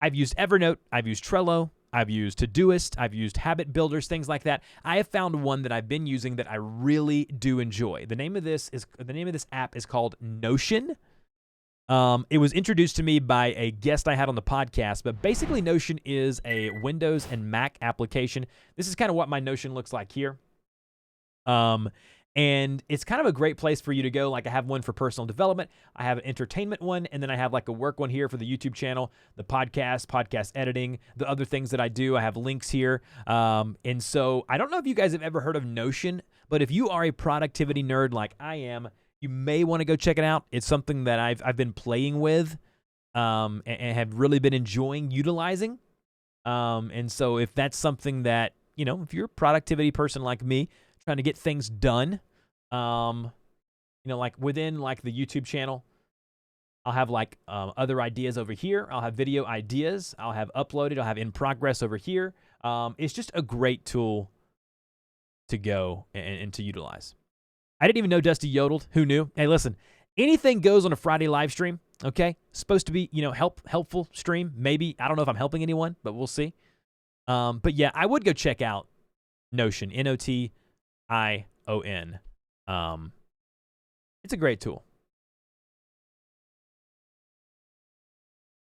I've used Evernote. I've used Trello. I've used Todoist. I've used Habit Builders, things like that. I have found one that I've been using that I really do enjoy. The name of this app is called Notion. It was introduced to me by a guest I had on the podcast, but basically Notion is a Windows and Mac application. This is kind of what my Notion looks like here. And it's kind of a great place for you to go. Like I have one for personal development. I have an entertainment one. And then I have like a work one here for the YouTube channel, the podcast editing, the other things that I do. I have links here. And so I don't know if you guys have ever heard of Notion, but if you are a productivity nerd like I am, you may want to go check it out. It's something that I've been playing with and have really been enjoying utilizing. And so if that's something that, you know, if you're a productivity person like me, trying to get things done, you know, like within like the YouTube channel, I'll have like other ideas over here. I'll have video ideas. I'll have uploaded. I'll have in progress over here. It's just a great tool to go and to utilize. I didn't even know Dusty yodeled. Who knew? Hey, listen, anything goes on a Friday live stream, okay? Supposed to be, you know, helpful stream. Maybe. I don't know if I'm helping anyone, but we'll see. But yeah, I would go check out Notion, Notion. It's a great tool.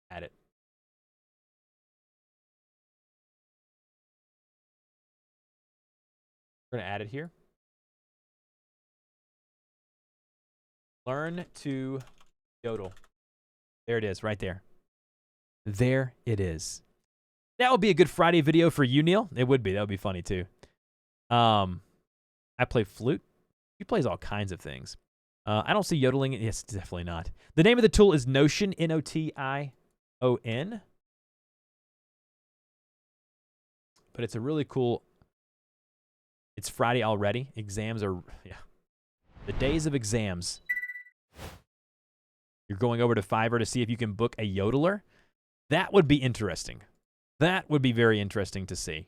Add it. We're going to add it here. Learn to yodel. There it is, right there. There it is. That would be a good Friday video for you, Neil. It would be. That would be funny, too. I play flute. He plays all kinds of things. I don't see yodeling. Yes, definitely not. The name of the tool is Notion, Notion. But it's a really cool... It's Friday already. Exams are... Yeah. The days of exams. You're going over to Fiverr to see if you can book a yodeler? That would be interesting. That would be very interesting to see.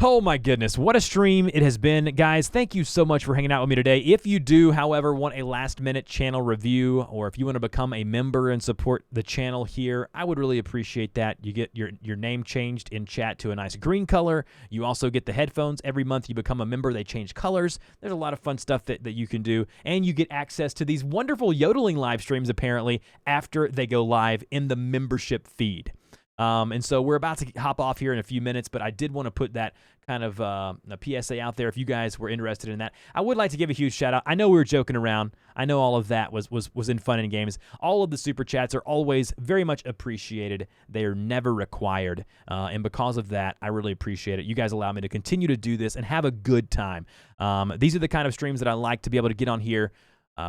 Oh my goodness, what a stream it has been. Guys, thank you so much for hanging out with me today. If you do, however, want a last-minute channel review, or if you want to become a member and support the channel here, I would really appreciate that. You get your name changed in chat to a nice green color. You also get the headphones. Every month you become a member, they change colors. There's a lot of fun stuff that you can do, and you get access to these wonderful yodeling live streams, apparently, after they go live in the membership feed. And so we're about to hop off here in a few minutes, but I did want to put that kind of a PSA out there if you guys were interested in that. I would like to give a huge shout out. I know we were joking around. I know all of that was in fun and games. All of the super chats are always very much appreciated. They are never required. And because of that, I really appreciate it. You guys allow me to continue to do this and have a good time. These are the kind of streams that I like to be able to get on here,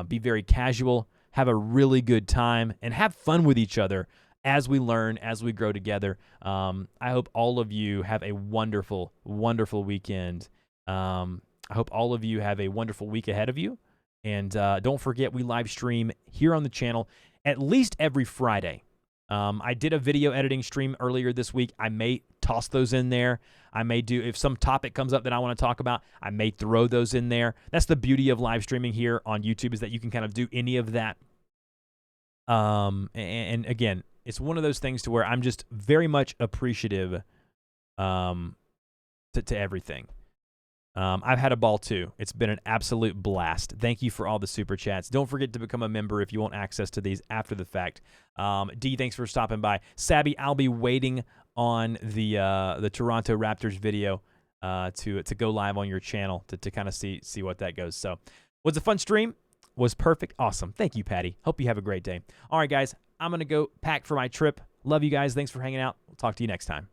be very casual, have a really good time, and have fun with each other as we learn, as we grow together. I hope all of you have a wonderful, wonderful weekend. I hope all of you have a wonderful week ahead of you. And don't forget, we live stream here on the channel at least every Friday. I did a video editing stream earlier this week. I may toss those in there. I may do, if some topic comes up that I want to talk about, I may throw those in there. That's the beauty of live streaming here on YouTube, is that you can kind of do any of that. And again, it's one of those things to where I'm just very much appreciative to everything. I've had a ball too. It's been an absolute blast. Thank you for all the super chats. Don't forget to become a member if you want access to these after the fact. D, thanks for stopping by. Sabby, I'll be waiting on the Toronto Raptors video to go live on your channel to kind of see what that goes. So, was a fun stream. Was perfect. Awesome. Thank you, Patty. Hope you have a great day. All right, guys. I'm going to go pack for my trip. Love you guys. Thanks for hanging out. We'll talk to you next time.